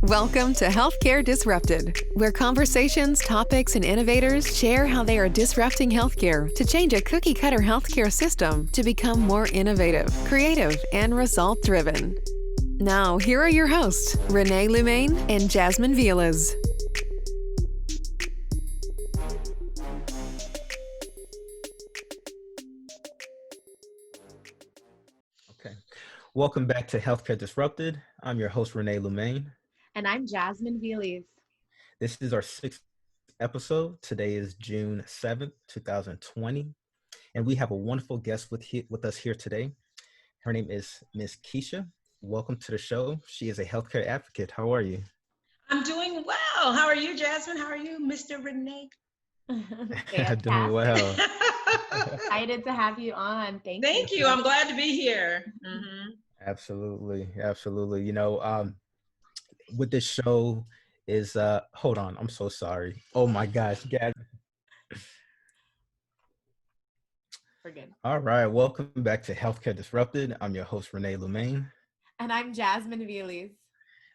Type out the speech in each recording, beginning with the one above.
Welcome to Healthcare Disrupted, where conversations, topics, and innovators share how they are disrupting healthcare to change a cookie-cutter healthcare system to become more innovative, creative, and result-driven. Now, here are your hosts, Rene, Lumene, and Jasmine, Vializ. Okay. Welcome back to Healthcare Disrupted. I'm your host, Rene, Lumene. And I'm Jasmine, Vializ. This is our sixth episode. Today is June 7th, 2020. And we have a wonderful guest with us here today. Her name is Miss Keisha. Welcome to the show. She is a healthcare advocate. How are you? I'm doing well. How are you, Jasmine? How are you, Mr. Rene? Doing well. Excited to have you on. Thank you. I'm glad to be here. Mm-hmm. Absolutely. You know, with this show is, hold on, I'm so sorry. Oh my gosh, Gab. We're good. All right, welcome back to Healthcare Disrupted. I'm your host, Rene Lumene. And I'm Jasmine, Vializ.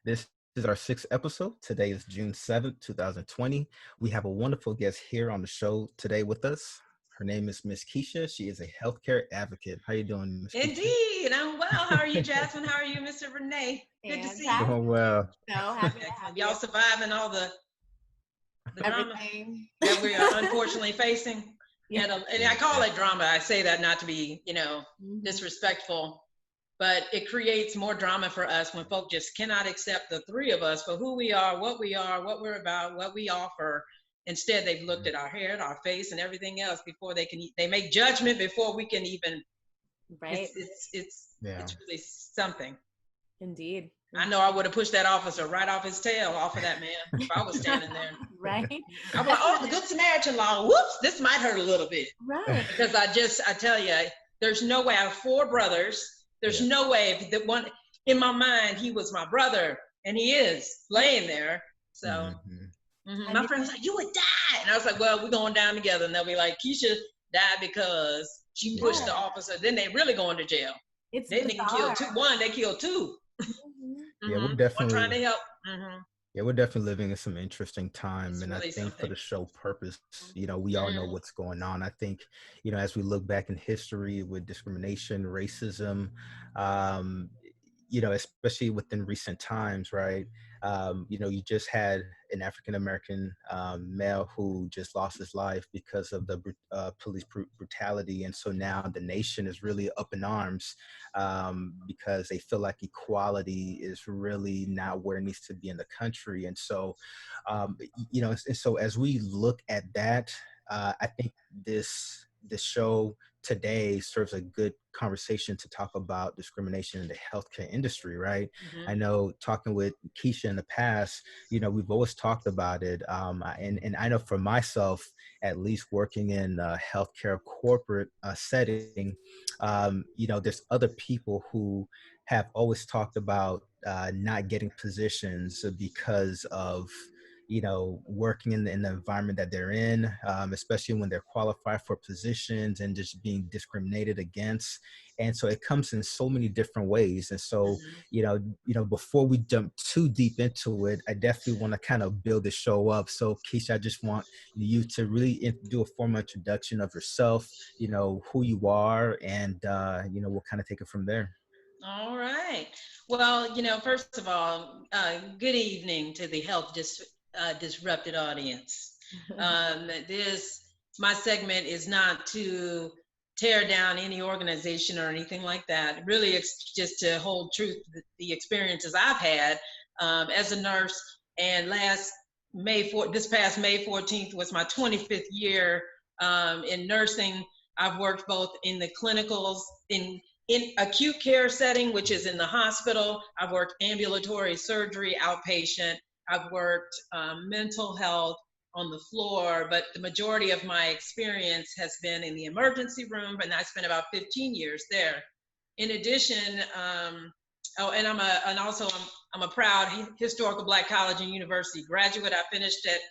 This is our sixth episode. Today is June 7th, 2020. We have a wonderful guest here on the show today with us. Her name is Miss Keisha. She is a healthcare advocate. How you doing, Miss Keisha? Indeed, I'm well. How are you, Jasmine? How are you, Mr. Rene? Good to see you. Doing well. So happy to have Y'all surviving all the drama everything that we are unfortunately facing. Yeah. And I call it drama. I say that not to be, disrespectful, but it creates more drama for us when folk just cannot accept the three of us for who we are, what we're about, what we offer. Instead, they've looked at our hair, our face, and everything else before they make judgment before we can even. Right. It's really something. Indeed. I know I would have pushed that officer right off his tail, off of that man, if I was standing there. Right. I'm like, oh, the Good Samaritan law. Whoops, this might hurt a little bit. Right. Because I tell you, there's no way. I have four brothers. There's no way. If the one in my mind, he was my brother, and he is laying there. So. My friend was like, you would die. And I was like, well, we're going down together. And they'll be like, Keisha died because she pushed the officer. Then they really going to jail. They didn't kill two. One, they killed two. Yeah, we're definitely one trying to help. Yeah, we're definitely living in some interesting time. It's and really I think something. for the show purpose, we all know what's going on. I think, as we look back in history with discrimination, racism, especially within recent times, right? You just had an African-American male who just lost his life because of the police brutality. And so now the nation is really up in arms because they feel like equality is really not where it needs to be in the country. And so, and so as we look at that, I think this show today serves a good conversation to talk about discrimination in the healthcare industry, right? I know talking with Keisha in the past, we've always talked about it. And I know for myself, at least working in a healthcare corporate setting, there's other people who have always talked about not getting positions because of working in the environment that they're in, especially when they're qualified for positions and just being discriminated against. And so it comes in so many different ways. And so, before we jump too deep into it, I definitely want to kind of build the show up. So Keisha, I just want you to really do a formal introduction of yourself, who you are, and, we'll kind of take it from there. All right. Well, first of all, good evening to the disrupted audience. My segment is not to tear down any organization or anything like that. Really, it's just to hold truth the experiences I've had as a nurse. And this past May 14th was my 25th year in nursing. I've worked both in the clinicals, in acute care setting, which is in the hospital. I've worked ambulatory surgery, outpatient. I've worked mental health on the floor, but the majority of my experience has been in the emergency room, and I spent about 15 years there. In addition, I'm a proud historical Black college and university graduate. I finished at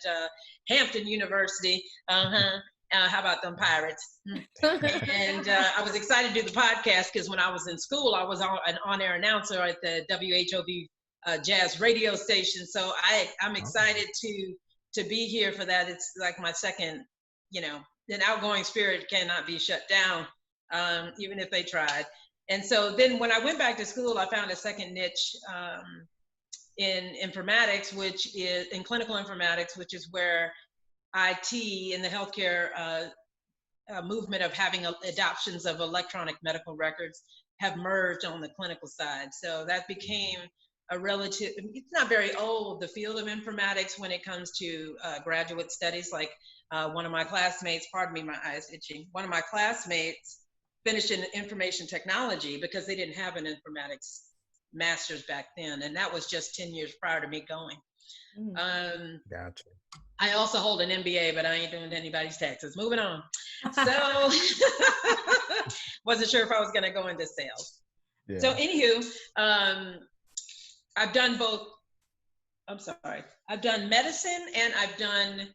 Hampton University. How about them Pirates? And I was excited to do the podcast because when I was in school, I was an on-air announcer at the WHOV jazz radio station. So I'm excited to be here for that. It's like my second, an outgoing spirit cannot be shut down, even if they tried. And so then when I went back to school, I found a second niche in informatics, which is in clinical informatics, which is where IT in the healthcare movement of having adoptions of electronic medical records have merged on the clinical side. So that became it's not very old, the field of informatics when it comes to graduate studies. Like one of my classmates, pardon me, my eye's itching. One of my classmates finished in information technology because they didn't have an informatics master's back then. And that was just 10 years prior to me going. Gotcha. I also hold an MBA, but I ain't doing anybody's taxes. Moving on. So wasn't sure if I was going to go into sales. Yeah. So anywho, I've done both. I'm sorry. I've done medicine and I've done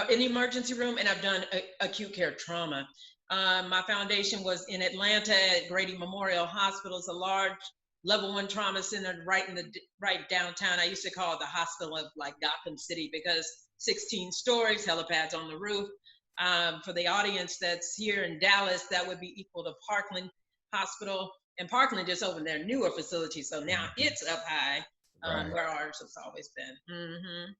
in the emergency room, and I've done acute care trauma. My foundation was in Atlanta at Grady Memorial Hospital. It's a large level 1 trauma center right downtown. I used to call it the hospital of like Gotham City because 16 stories, helipads on the roof. For the audience that's here in Dallas, that would be equal to Parkland Hospital. And Parkland just opened their newer facility, so now it's up high, where ours has always been.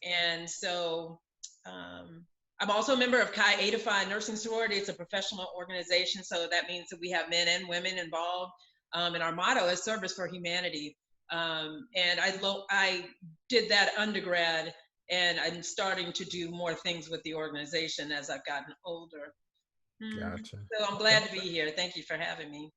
And so I'm also a member of Chi Eta Phi Nursing Sorority. It's a professional organization, so that means that we have men and women involved. And our motto is service for humanity. And I did that undergrad, and I'm starting to do more things with the organization as I've gotten older. Gotcha. So I'm glad to be here. Thank you for having me.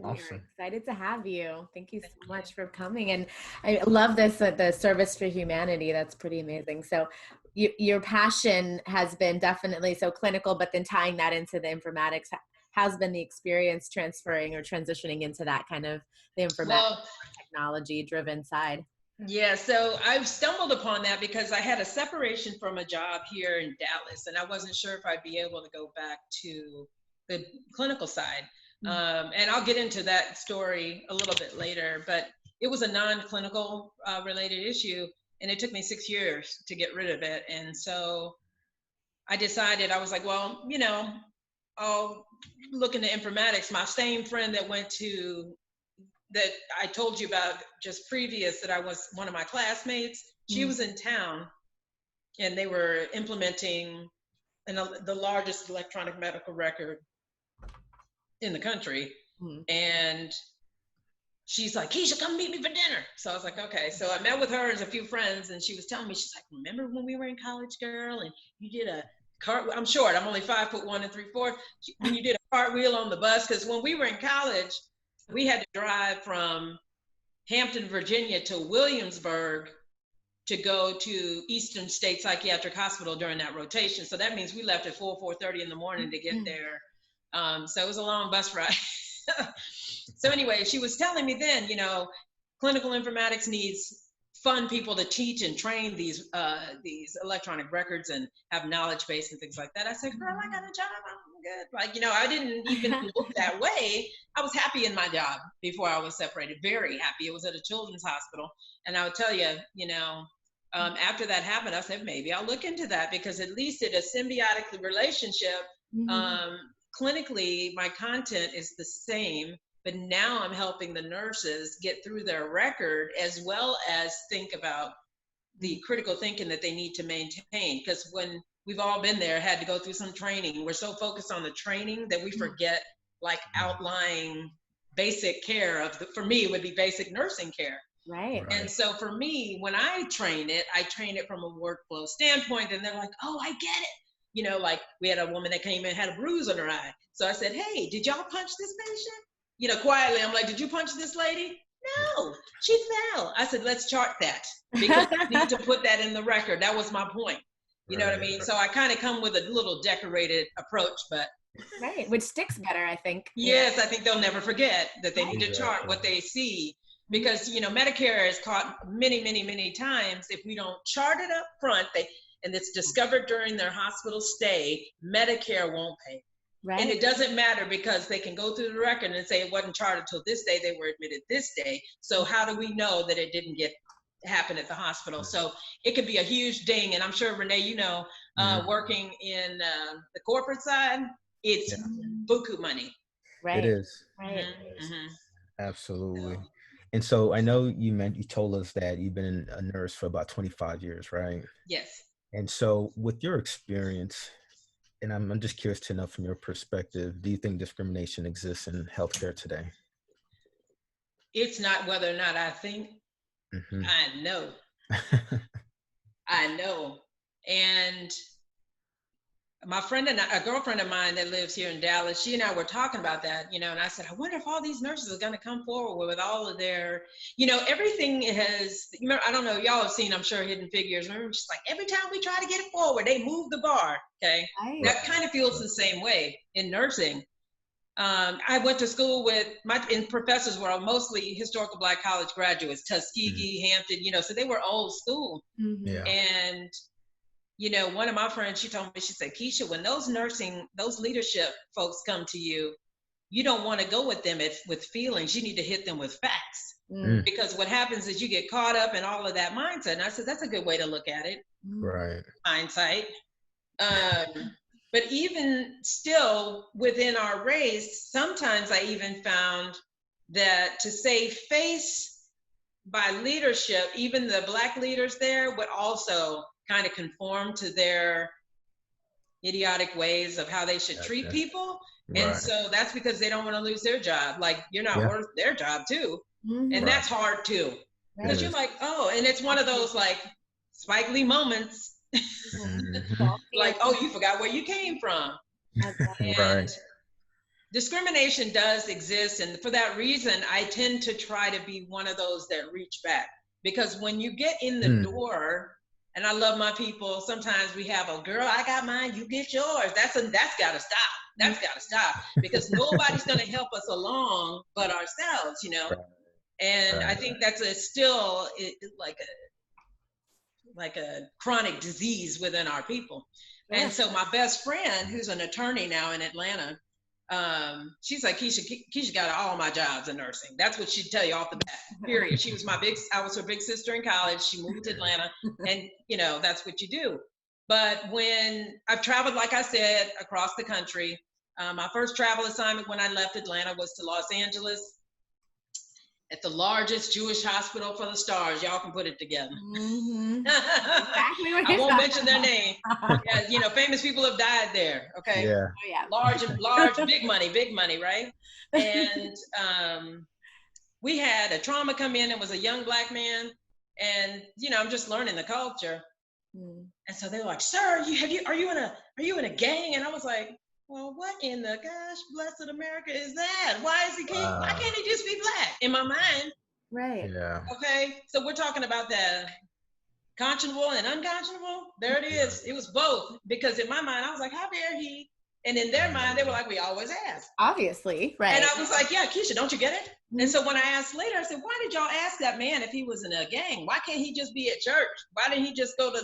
Awesome. We're excited to have you. Thank you so much for coming. And I love this, the service for humanity. That's pretty amazing. So your passion has been definitely so clinical, but then tying that into the informatics. How's been the experience transferring or transitioning into that kind of the informatics technology driven side? Yeah, so I've stumbled upon that because I had a separation from a job here in Dallas, and I wasn't sure if I'd be able to go back to the clinical side. And I'll get into that story a little bit later, but it was a non-clinical related issue, and it took me 6 years to get rid of it. And so I decided, I was like, well, I'll look into informatics. My same friend that I told you about just previous, that I was one of my classmates, she was in town, and they were implementing the largest electronic medical record in the country. And she's like, Keisha, come meet me for dinner. So I was like, okay. So I met with her and a few friends, and she was telling me, she's like, remember when we were in college, girl, and you did a cartwheel? I'm short, I'm only 5'1" and 3/4. When you did a cartwheel on the bus, because when we were in college, we had to drive from Hampton, Virginia to Williamsburg to go to Eastern State Psychiatric Hospital during that rotation. So that means we left at 4:30 in the morning to get there. So it was a long bus ride. So anyway, she was telling me then, clinical informatics needs fun people to teach and train these electronic records and have knowledge base and things like that. I said, girl, I got a job, I'm good. Like, I didn't even look that way. I was happy in my job before I was separated, very happy. It was at a children's hospital. And I would tell you, after that happened, I said, maybe I'll look into that, because at least in a symbiotic relationship, clinically, my content is the same, but now I'm helping the nurses get through their record, as well as think about the critical thinking that they need to maintain. Because when we've all been there, had to go through some training, we're so focused on the training that we forget like outlying basic care for me, it would be basic nursing care. Right. And so for me, when I train it from a workflow standpoint, and they're like, oh, I get it. Like we had a woman that came in, had a bruise on her eye. So I said, hey, did y'all punch this patient? Quietly, I'm like, did you punch this lady? No, she fell. I said, let's chart that, because I need to put that in the record. That was my point. You know what I mean? So I kind of come with a little decorated approach, but. Right, which sticks better, I think. Yes, I think they'll never forget that they need to chart what they see. Because, Medicare is caught many, many, many times. If we don't chart it up front, and it's discovered during their hospital stay, Medicare won't pay. Right. And it doesn't matter because they can go through the record and say it wasn't charted till this day, they were admitted this day. So how do we know that it didn't happen at the hospital? So it could be a huge ding. And I'm sure, Rene, you know, working in the corporate side, it's buku money. Right. It is. Right. Absolutely. And so I know you told us that you've been a nurse for about 25 years, right? Yes. And so with your experience, and I'm just curious to know from your perspective, do you think discrimination exists in healthcare today? It's not whether or not I think, I know. I know. And my friend and a girlfriend of mine that lives here in Dallas, she and I were talking about that, you know, and I said, I wonder if all these nurses are going to come forward with all of their, you know, everything has, you know, I don't know, y'all have seen, I'm sure, Hidden Figures. Remember, she's like, every time we try to get it forward, they move the bar. Okay. Right. That kind of feels the same way in nursing. I went to school with in professors were mostly historical Black college graduates, Tuskegee, Hampton, you know, so they were old school. And you know, one of my friends, she told me, she said, Keisha, when those leadership folks come to you, you don't want to go with them with feelings. You need to hit them with facts. Because what happens is you get caught up in all of that mindset. And I said, that's a good way to look at it. Right. Hindsight. But even still within our race, sometimes I even found that to save face by leadership, even the Black leaders there would also kind of conform to their idiotic ways of how they should treat people. And so that's because they don't want to lose their job. Like, you're not worth their job too. And that's hard too. Because you're like, oh, and it's one of those like Spike Lee moments. Like, oh, you forgot where you came from. And discrimination does exist. And for that reason, I tend to try to be one of those that reach back. Because when you get in the door, and I love my people, sometimes we have a girl, I got mine, you get yours. That's got to stop. That's got to stop. Because nobody's going to help us along but ourselves, you know. And I think that's still like a chronic disease within our people. And so my best friend, who's an attorney now in Atlanta, she's like, Keisha got all my jobs in nursing. That's what she'd tell you off the bat, period. I was her big sister in college. She moved to Atlanta, and you know, that's what you do. But when I've traveled, like I said, across the country, my first travel assignment when I left Atlanta was to Los Angeles at the largest Jewish hospital for the stars. Y'all can put it together. Exactly what I won't mention their name. Yeah, you know, famous people have died there. Okay. Yeah. Large, big money, right? And we had a trauma come in. It was a young Black man, and you know, I'm just learning the culture. And so they were like, "Sir, are you in a gang?" And I was like, well, what in the gosh blessed America is that? Why can't he just be Black? In my mind. Right. Yeah. Okay. So we're talking about the conscionable and unconscionable. There it is. It was both. Because in my mind, I was like, how dare he? And in their mind, they were like, we always ask. Obviously. Right. And I was like, yeah, Keisha, don't you get it? And so when I asked later, I said, why did y'all ask that man if he was in a gang? Why can't he just be at church? Why didn't he just go to,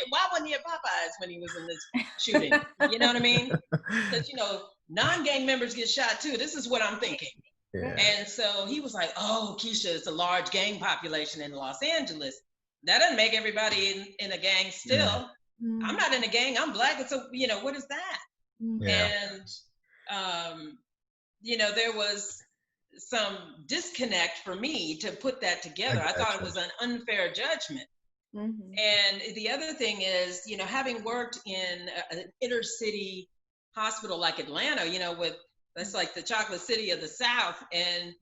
why wasn't he at Popeyes when he was in this shooting? You know what I mean? Because, you know, non-gang members get shot too. This is what I'm thinking. Yeah. And so he was like, oh, Keisha, it's a large gang population in Los Angeles. That doesn't make everybody in a gang still. I'm not in a gang, I'm Black. And so, you know, what is that? And, you know, there was some disconnect for me to put that together. I thought it was an unfair judgment. And the other thing is, you know, having worked in an inner city hospital like Atlanta, you know, that's like the chocolate city of the South, and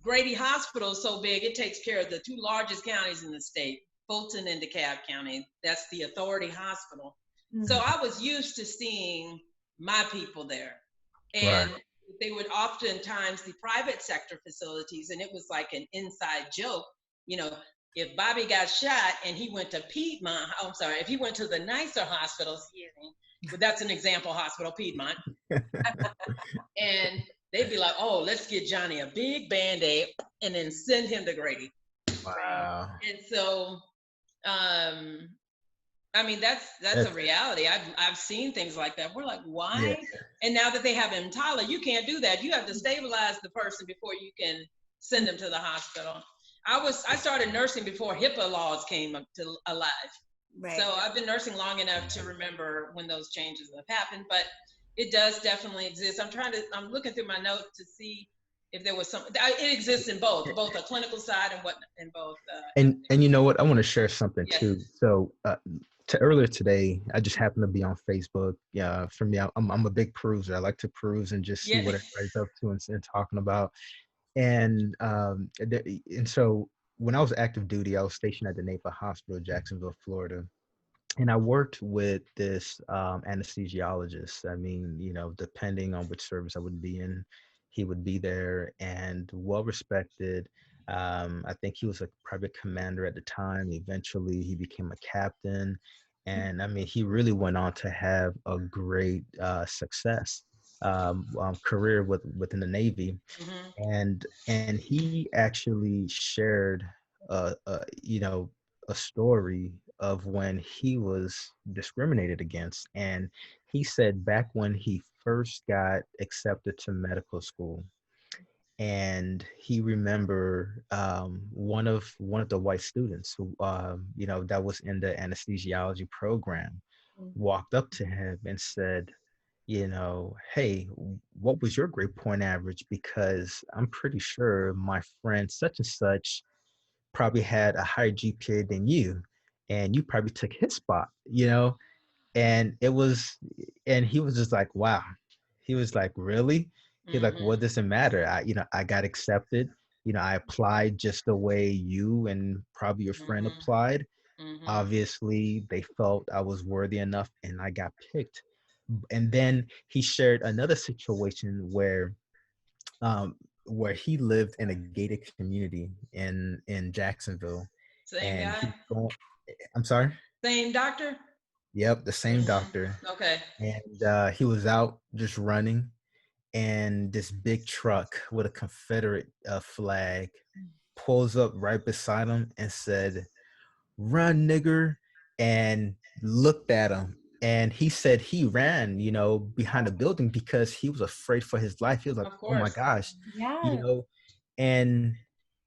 Grady Hospital is so big, it takes care of the two largest counties in the state, Fulton and DeKalb County. That's the authority hospital. So I was used to seeing my people there. And they would oftentimes, the private sector facilities, and it was like an inside joke, you know, if Bobby got shot and he went to Piedmont, if he went to the nicer hospital, but that's an example hospital, Piedmont, and they'd be like, oh, let's get Johnny a big Band-Aid and then send him to Grady. Wow. And so, I mean, that's a reality. I've seen things like that. We're like, Yeah. why? And now that they have EMTALA, you can't do that. You have to stabilize the person before you can send them to the hospital. I started nursing before HIPAA laws came up to alive. Right. So I've been nursing long enough to remember when those changes have happened, but it does definitely exist. I'm looking through my notes to see if there was it exists in both a clinical side and in both. And you know what? I want to share something Yes. too. So earlier today, I just happened to be on Facebook. Yeah, for me, I'm a big peruser. I like to peruse and just see what everybody's up to and talking about. And so when I was active duty, I was stationed at the Naval Hospital, Jacksonville, Florida. And I worked with this anesthesiologist. I mean, you know, depending on which service I would be in, he would be there and well respected. I think he was a private commander at the time. Eventually, he became a captain. And I mean, he really went on to have a great success career within the Navy. Mm-hmm. And he actually shared, you know, a story of when he was discriminated against. And he said back when he first got accepted to medical school, and he remember one of the white students who you know, that was in the anesthesiology program walked up to him and said, you know, hey, what was your grade point average? Because I'm pretty sure my friend such and such probably had a higher GPA than you, and you probably took his spot, you know? And he was just like, wow. He was like, really? He's like, what does it matter? I got accepted. You know, I applied just the way you and probably your friend applied. Obviously, they felt I was worthy enough and I got picked. And then he shared another situation where he lived in a gated community in Jacksonville. Same And guy? I'm sorry? Same doctor? Yep, the same doctor. Okay. And he was out just running, and this big truck with a Confederate flag pulls up right beside him and said, "Run, nigger," and looked at him. And he said he ran, you know, behind the building because he was afraid for his life. He was like, Of "Oh my course. gosh," you Yeah. know, and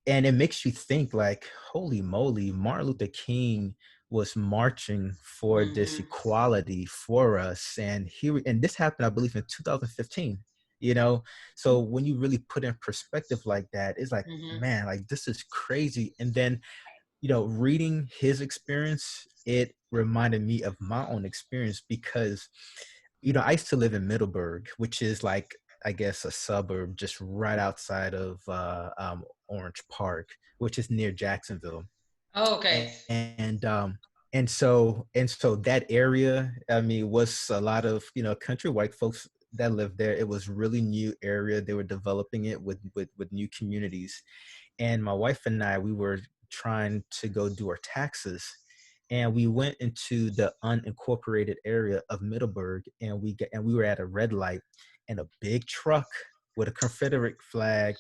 it makes you think like, holy moly, Martin Luther King was marching for this equality for us. And this happened, I believe, in 2015, you know? So when you really put in perspective like that, it's like, man, like this is crazy. And then, you know, reading his experience, it reminded me of my own experience because, you know, I used to live in Middleburg, which is like, I guess, a suburb just right outside of Orange Park, which is near Jacksonville. Oh, okay. And so that area, I mean, was a lot of, you know, country white folks that lived there. It was really new area. They were developing it with new communities. And my wife and I, we were trying to go do our taxes. And we went into the unincorporated area of Middleburg, and we were at a red light, and a big truck with a Confederate flag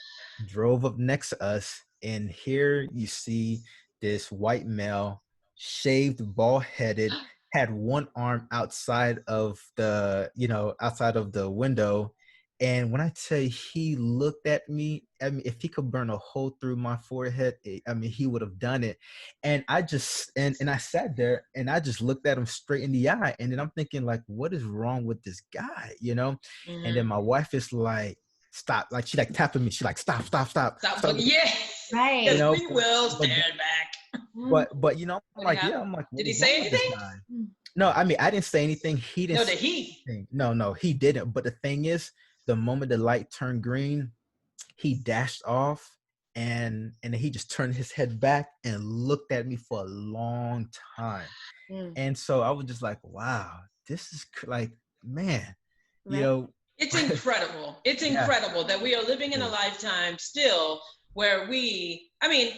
drove up next to us. And here you see this white male, shaved, bald headed, had one arm outside of the window. And when I say he looked at me, I mean, if he could burn a hole through my forehead, I mean, he would have done it. And I just, and I sat there and I just looked at him straight in the eye. And then I'm thinking, like, what is wrong with this guy, you know? And then my wife is like, stop. Like, she like tapping me. She like, stop. Yeah. Right. You know, we will stand back. But you know, I'm like, yeah, I'm like, did he say anything? No, I mean, I didn't say anything. He didn't. No, did he? No, he didn't. But the thing is, the moment the light turned green, he dashed off, and he just turned his head back and looked at me for a long time. And so I was just like, wow, this is like, man, you know. It's incredible. It's incredible that we are living in a lifetime still where I mean,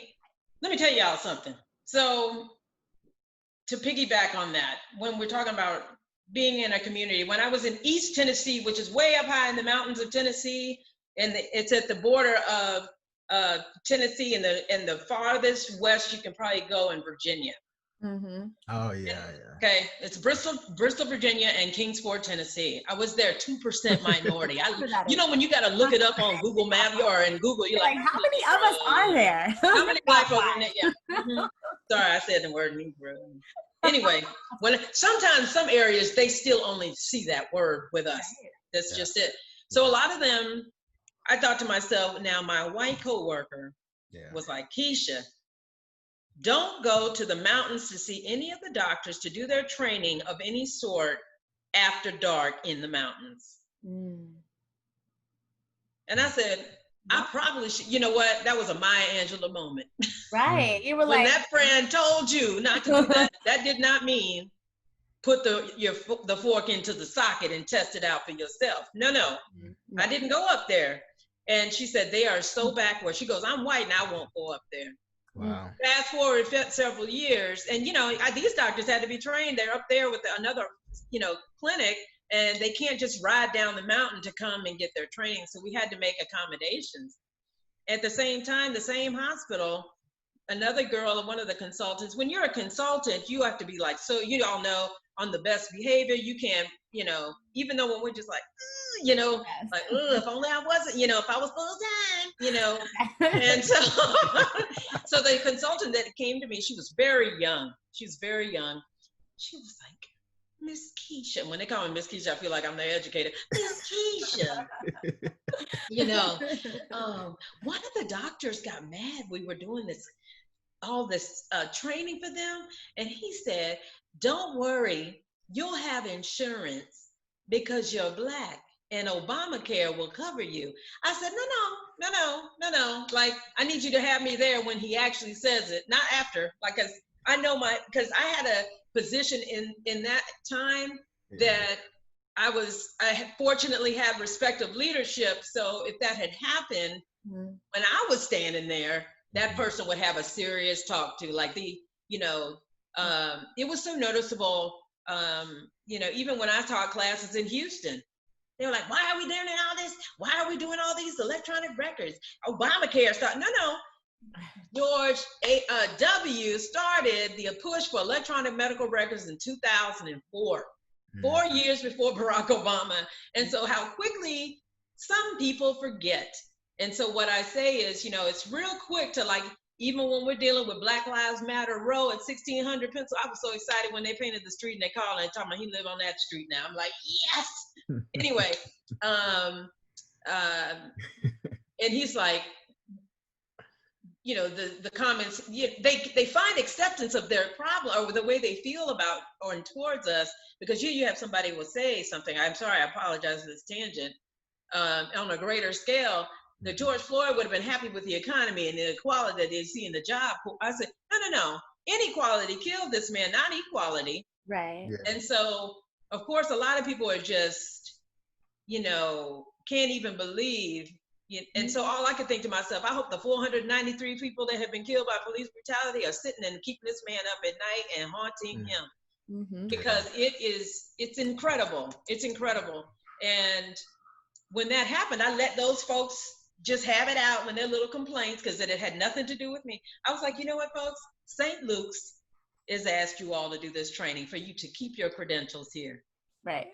let me tell y'all something. So to piggyback on that, when we're talking about being in a community, when I was in East Tennessee, which is way up high in the mountains of Tennessee, and it's at the border of Tennessee, and the farthest west you can probably go in Virginia. Mm-hmm. Oh yeah, yeah. Okay, it's Bristol, Virginia, and Kingsport, Tennessee. I was there 2% minority. You know, when you got to look it up on Google Maps or in Google, you're like, how many of us are there? How many black folk in there? Yeah. Mm-hmm. Sorry, I said the word Negro. Anyway, sometimes some areas they still only see that word with us. That's just it. So a lot of them, I thought to myself, now my white coworker was like, Keisha, don't go to the mountains to see any of the doctors to do their training of any sort after dark in the mountains. And I said, I probably should. You know what? That was a Maya Angelou moment. Right. You were when like, that friend told you not to do that, that did not mean put the fork into the socket and test it out for yourself. No. I didn't go up there. And she said, they are so backward. She goes, I'm white and I won't go up there. Wow. Fast forward several years. And, you know, these doctors had to be trained. They're up there with another, you know, clinic, and they can't just ride down the mountain to come and get their training. So we had to make accommodations. At the same time, the same hospital, another girl, one of the consultants, when you're a consultant, you have to be like, so you all know, on the best behavior. You can't, you know, even though when we're just like, you know, like, if only I wasn't, you know, if I was full time, you know. And so, so the consultant that came to me, she was very young. She was very young. She was like, Miss Keisha. When they call me Miss Keisha, I feel like I'm their educator. Miss Keisha. You know, one of the doctors got mad. We were doing all this training for them. And he said, don't worry, you'll have insurance because you're Black and Obamacare will cover you. I said, no. Like, I need you to have me there when he actually says it, not after. Like, cause I know because I had a position in that time that I fortunately had respective leadership. So if that had happened when I was standing there, that person would have a serious talk to, like you know, it was so noticeable, you know, even when I taught classes in Houston, they were like, why are we doing all this? Why are we doing all these electronic records? Obamacare started. No. George W. started the push for electronic medical records in 2004, 4 years before Barack Obama. And so how quickly some people forget. And so what I say is, you know, it's real quick to, like, even when we're dealing with Black Lives Matter Row at 1600 Pencil, I was so excited when they painted the street and they called and talking about he live on that street now. I'm like, yes. Anyway, and he's like, you know, the comments, they find acceptance of their problem or the way they feel about or towards us, because you have somebody will say something. I'm sorry, I apologize for this tangent. On a greater scale, the George Floyd would have been happy with the economy and the equality that they see in the job. I said, no. Inequality killed this man, not equality. Right. And so, of course, a lot of people are just, you know, can't even believe. And so all I could think to myself, I hope the 493 people that have been killed by police brutality are sitting and keeping this man up at night and haunting him. Because it's incredible. It's incredible. And when that happened, I let those folks just have it out when their little complaints, because it had nothing to do with me. I was like, you know what, folks? St. Luke's has asked you all to do this training for you to keep your credentials here. Right.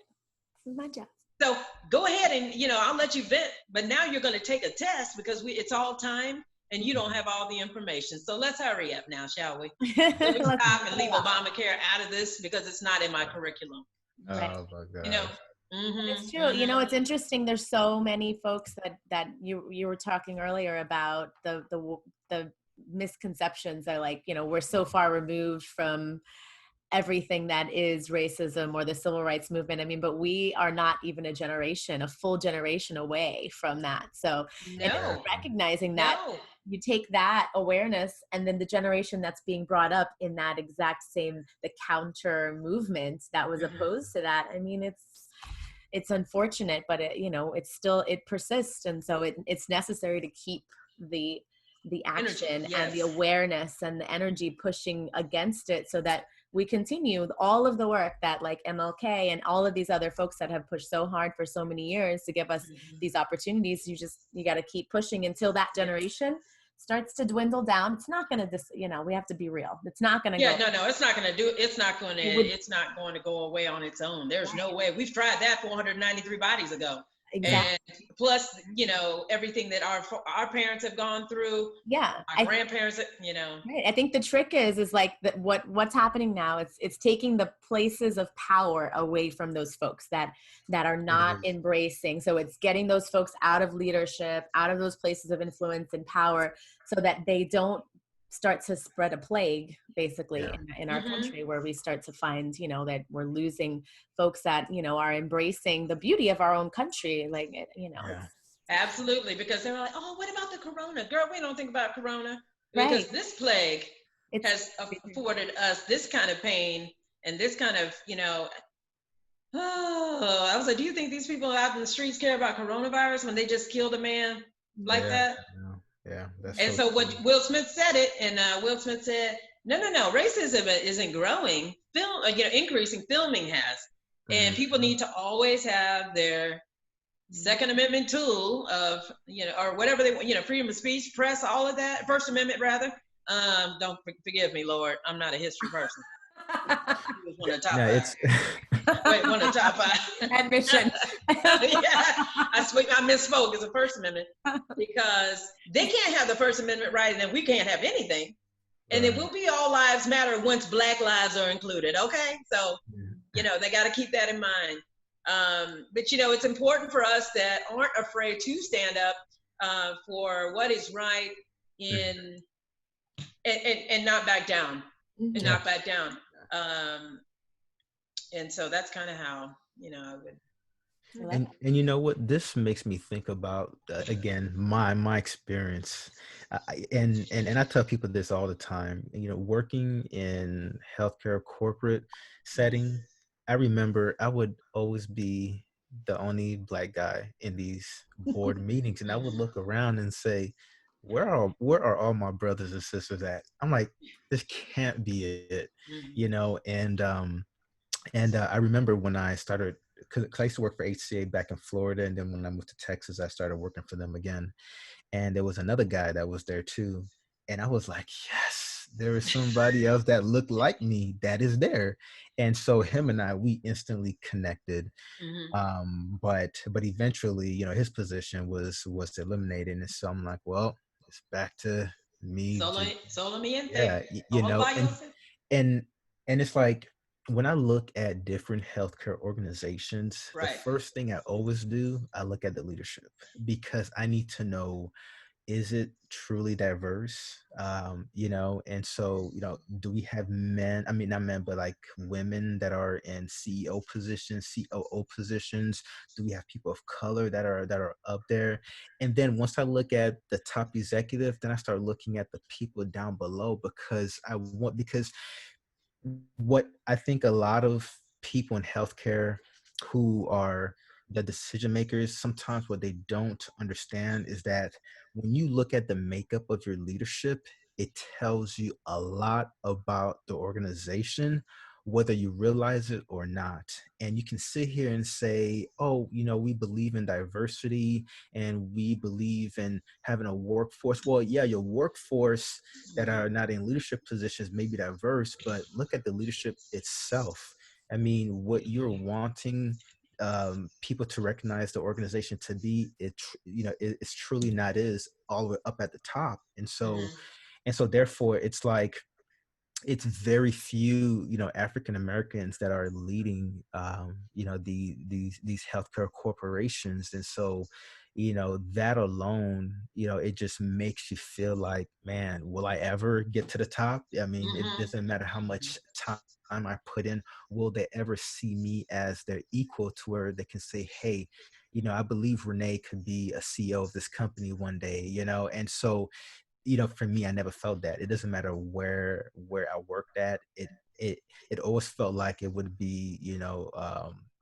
This is my job. So go ahead and, you know, I'll let you vent, but now you're going to take a test because it's all time and you don't have all the information. So let's hurry up now, shall we? Can we stop and leave Obamacare out of this because it's not in my curriculum? Right. Oh my God. You know, it's true. You know, it's interesting. There's so many folks that you were talking earlier about the misconceptions are like, you know, we're so far removed from everything that is racism or the civil rights movement. I mean, but we are not even a full generation away from that. So it's recognizing that you take that awareness and then the generation that's being brought up in that exact same, the counter movement that was opposed to that. I mean, it's unfortunate, but it persists. And so it's necessary to keep the action and the awareness and the energy pushing against it so that we continue all of the work that like MLK and all of these other folks that have pushed so hard for so many years to give us these opportunities. You got to keep pushing until that generation starts to dwindle down, it's not going to, we have to be real. It's not going to Yeah, go. no, it's not going to do, it's not going to go away on its own. There's no way. We've tried that 493 bodies ago. Exactly. And plus, everything that our parents have gone through. Yeah. Our grandparents, Right. I think the trick is like what's happening now. It's taking the places of power away from those folks that are not embracing. So it's getting those folks out of leadership, out of those places of influence and power, so that they don't start to spread a plague, basically, in our country, where we start to find, that we're losing folks that, are embracing the beauty of our own country. Like, Absolutely. Because they're like, oh, what about the corona? Girl, we don't think about corona. Because this plague has afforded us this kind of pain and this kind of, I was like, do you think these people out in the streets care about coronavirus when they just killed a man like that? Yeah. And so what Will Smith said it, and Will Smith said, no, racism isn't growing. Increasing, filming has. And people need to always have their Second Amendment tool of, or whatever they want, freedom of speech, press, all of that. First Amendment, rather. Don't forgive me, Lord. I'm not a history person. He was one of the top five. Wait, one of the top five. Admission. I misspoke. It's the First Amendment because they can't have the First Amendment right, and then we can't have anything. And it will be all lives matter once Black lives are included. Okay, so they got to keep that in mind. But it's important for us that aren't afraid to stand up for what is right and not back down, and not back down. And so that's kind of how I would. And you know what, this makes me think about again my experience, and I tell people this all the time. Working in healthcare corporate setting, I remember I would always be the only Black guy in these board meetings, and I would look around and say, where are all my brothers and sisters at? I'm like, this can't be it, and I remember when I started, because I used to work for HCA back in Florida, and then when I moved to Texas, I started working for them again. And there was another guy that was there too. And I was like, yes, there is somebody else that looked like me that is there. And so him and I, we instantly connected. But eventually, his position was eliminated. And so I'm like, well, it's back to me. Solo me in there. And it's like, when I look at different healthcare organizations, the first thing I always do, I look at the leadership, because I need to know, is it truly diverse? And so, do we have men, I mean, not men, but like women that are in CEO positions, COO positions? Do we have people of color that are up there? And then once I look at the top executive, then I start looking at the people down below, because what I think a lot of people in healthcare who are the decision makers, sometimes what they don't understand is that when you look at the makeup of your leadership, it tells you a lot about the organization, whether you realize it or not. And you can sit here and say, oh, we believe in diversity and we believe in having a workforce. Well, yeah, your workforce that are not in leadership positions may be diverse, but look at the leadership itself. I mean, what you're wanting people to recognize the organization to be, it's truly not is all the way up at the top. And so therefore it's like, it's very few, African Americans that are leading, these healthcare corporations. And so, that alone, it just makes you feel like, man, will I ever get to the top? I mean, it doesn't matter how much time I put in, will they ever see me as their equal, to where they can say, hey, I believe Rene could be a CEO of this company one day, and so, for me, I never felt that. It doesn't matter where I worked at. It always felt like it would be,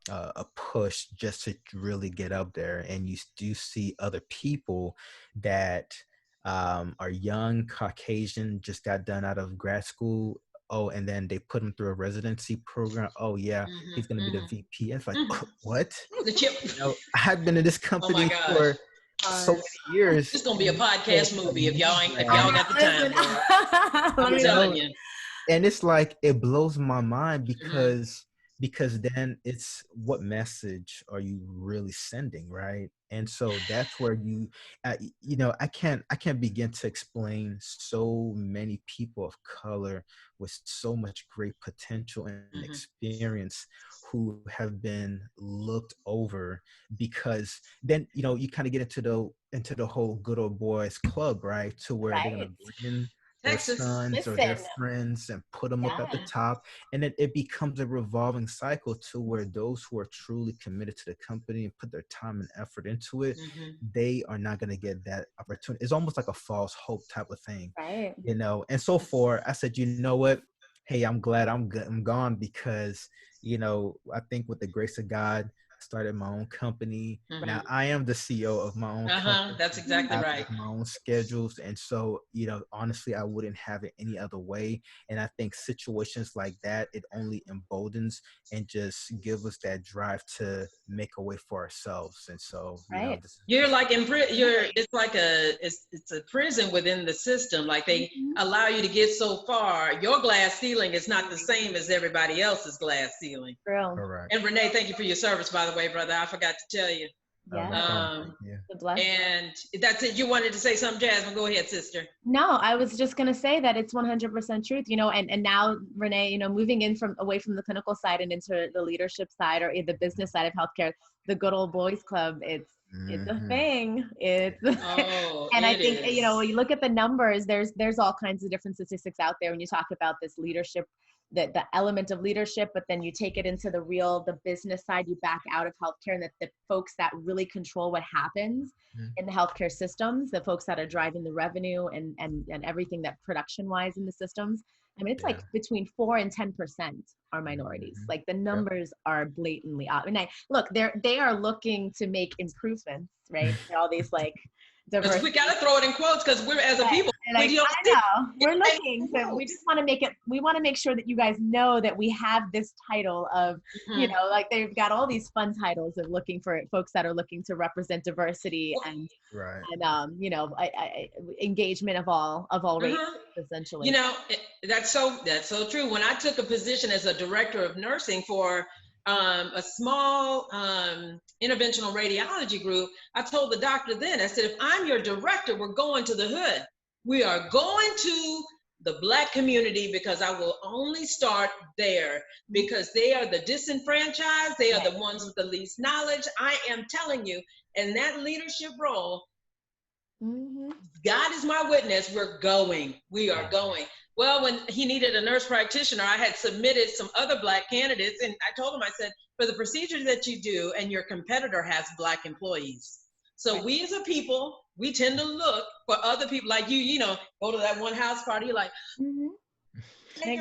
a push just to really get up there. And you do see other people that are young, Caucasian, just got done out of grad school. Oh, and then they put him through a residency program. Oh yeah, he's gonna be the VP. It's like, what? The chip. I've been in this company for so many years. It's gonna be a podcast movie if y'all got the Listen, time. I'm telling you. And it's like, it blows my mind Mm-hmm. because then it's, what message are you really sending, right? And so that's where I can't begin to explain so many people of color with so much great potential and Mm-hmm. experience who have been looked over, because then you kind of get into the whole good old boys club, right? To where they're gonna right. bring in their Texas. sons or their Listen, friends and put them up at the yeah, top, and then it becomes a revolving cycle to where those who are truly committed to the company and put their time and effort into it, Mm-hmm. they are not going to get that opportunity. It's almost like a false hope type of thing, right. and so forth. I said, you know what, hey, I'm glad I'm gone, because I think with the grace of God, I started my own company. Mm-hmm. Now I am the CEO of my own company. That's exactly I right. make my own schedules. And so, honestly, I wouldn't have it any other way. And I think situations like that, it only emboldens and just give us that drive to make a way for ourselves. And so, Right. You're like it's like it's a prison within the system. Like they allow you to get so far. Your glass ceiling is not the same as everybody else's glass ceiling. True. correct. And Rene, thank you for your service, by the way, brother. I forgot to tell you. Yeah. No problem. Thank you. The blessing. And that's it. You wanted to say something, Jasmine. Go ahead, sister. No, I was just going to say that it's 100% truth, and now Rene, moving in away from the clinical side and into the leadership side or the business side of healthcare, the good old boys club, it's a thing. It's and I think, when you look at the numbers, there's all kinds of different statistics out there when you talk about this leadership, the element of leadership, but then you take it into the business side, you back out of healthcare, and the folks that really control what happens in the healthcare systems, the folks that are driving the revenue and everything that production wise in the systems. I mean, it's like between 4 and 10% are minorities. Like the numbers are blatantly out. And they are looking to make improvements, right? All these like diverse. We got to throw it in quotes because we're, as a people, I know we're looking. So we just want to make it. We want to make sure that you guys know that we have this title of, like they've got all these fun titles of looking for folks that are looking to represent diversity and engagement of all races, essentially. That's so true. When I took a position as a director of nursing for a small interventional radiology group, I told the doctor then, I said, if I'm your director, we're going to the hood. We are going to the Black community because I will only start there because they are the disenfranchised. They are the ones with the least knowledge. I am telling you, in that leadership role, God is my witness. We are going. Well, when he needed a nurse practitioner, I had submitted some other Black candidates, and I told him, I said, for the procedures that you do and your competitor has Black employees. So we as a people, we tend to look for other people like you, go to that one house party, you're like,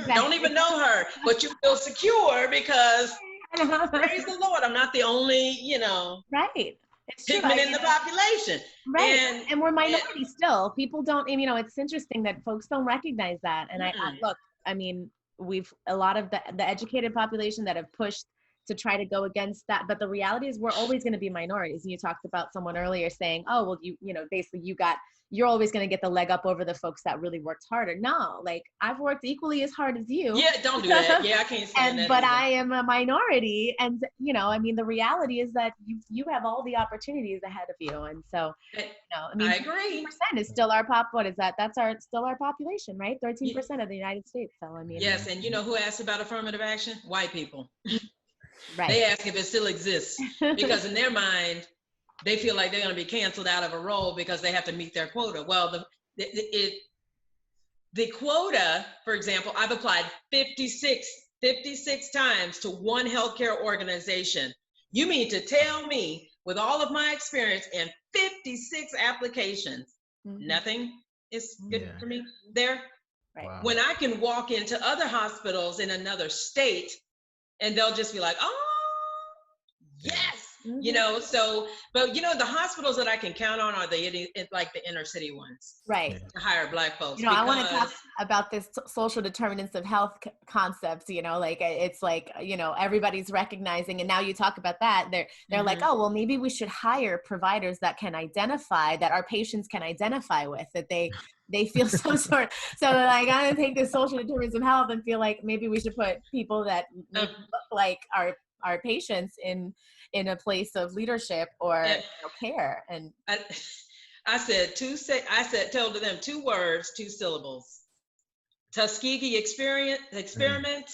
don't even know her, but you feel secure because praise the Lord, I'm not the only, Right. It's pigment in the population. Right. And we're minority still. People don't, it's interesting that folks don't recognize that. And I look, we've a lot of the educated population that have pushed to try to go against that. But the reality is we're always going to be minorities. And you talked about someone earlier saying, oh, well, basically you're always going to get the leg up over the folks that really worked harder. No, like I've worked equally as hard as you. Yeah, don't do that. Yeah, I can't stand that. But either. I am a minority. And, the reality is that you have all the opportunities ahead of you. And so, I agree. 13% is still our what is that? That's still our population, right? 13% of the United States. So, Yes. And who asked about affirmative action? White people. Right. They ask if it still exists because in their mind, they feel like they're going to be canceled out of a role because they have to meet their quota. Well, the quota, for example, I've applied 56 times to one healthcare organization. You mean to tell me with all of my experience and 56 applications, nothing is good for me there? Right. Wow. When I can walk into other hospitals in another state and they'll just be like, oh, yes. you know, so, but you know, the hospitals that I can count on are like the inner city ones. Right. To hire Black folks. You know, I want to talk about this social determinants of health concepts, you know, like it's like, you know, everybody's recognizing, and now you talk about that, they're like, oh, well, maybe we should hire providers that can identify, that our patients can identify with, that they feel some sort, so that I gotta take the social determinants of health and feel like maybe we should put people that maybe look like our patients in a place of leadership or care. And I told them 2 words, 2 syllables: Tuskegee experiment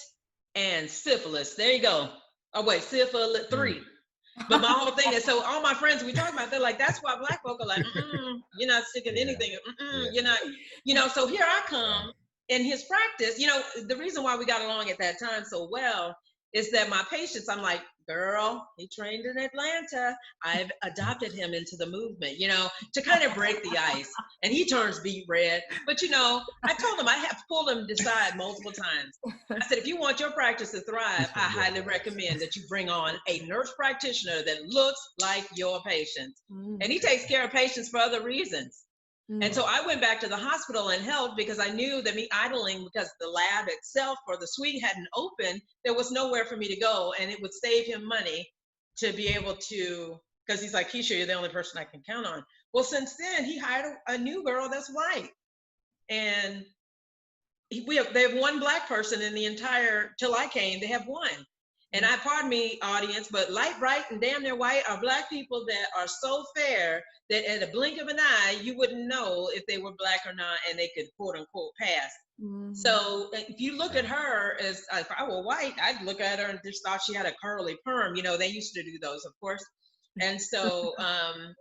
and syphilis. There you go. Oh wait, syphilis 3. But my whole thing is, so all my friends we talk about, they're like, that's why Black folk are like, you're not sticking anything, you're not, you know. So here I come in his practice. You know, the reason why we got along at that time so well is that my patients, I'm like, girl, he trained in Atlanta. I've adopted him into the movement, you know, to kind of break the ice. And he turns beet red. But, you know, I told him, I have pulled him aside multiple times. I said, if you want your practice to thrive, I highly recommend that you bring on a nurse practitioner that looks like your patients. And he takes care of patients for other reasons. And so I went back to the hospital and helped, because I knew that me idling, because the lab itself or the suite hadn't opened, there was nowhere for me to go, and it would save him money to be able to, because he's like, Keisha, you're the only person I can count on. Well, since then, he hired a new girl that's white. And they have 1 Black person in the entire, till I came, they have 1. And pardon me, audience, but light, bright, and damn near white are Black people that are so fair that at a blink of an eye, you wouldn't know if they were Black or not, and they could quote unquote pass. So if you look at her as, if I were white, I'd look at her and just thought she had a curly perm. You know, they used to do those, of course. And so,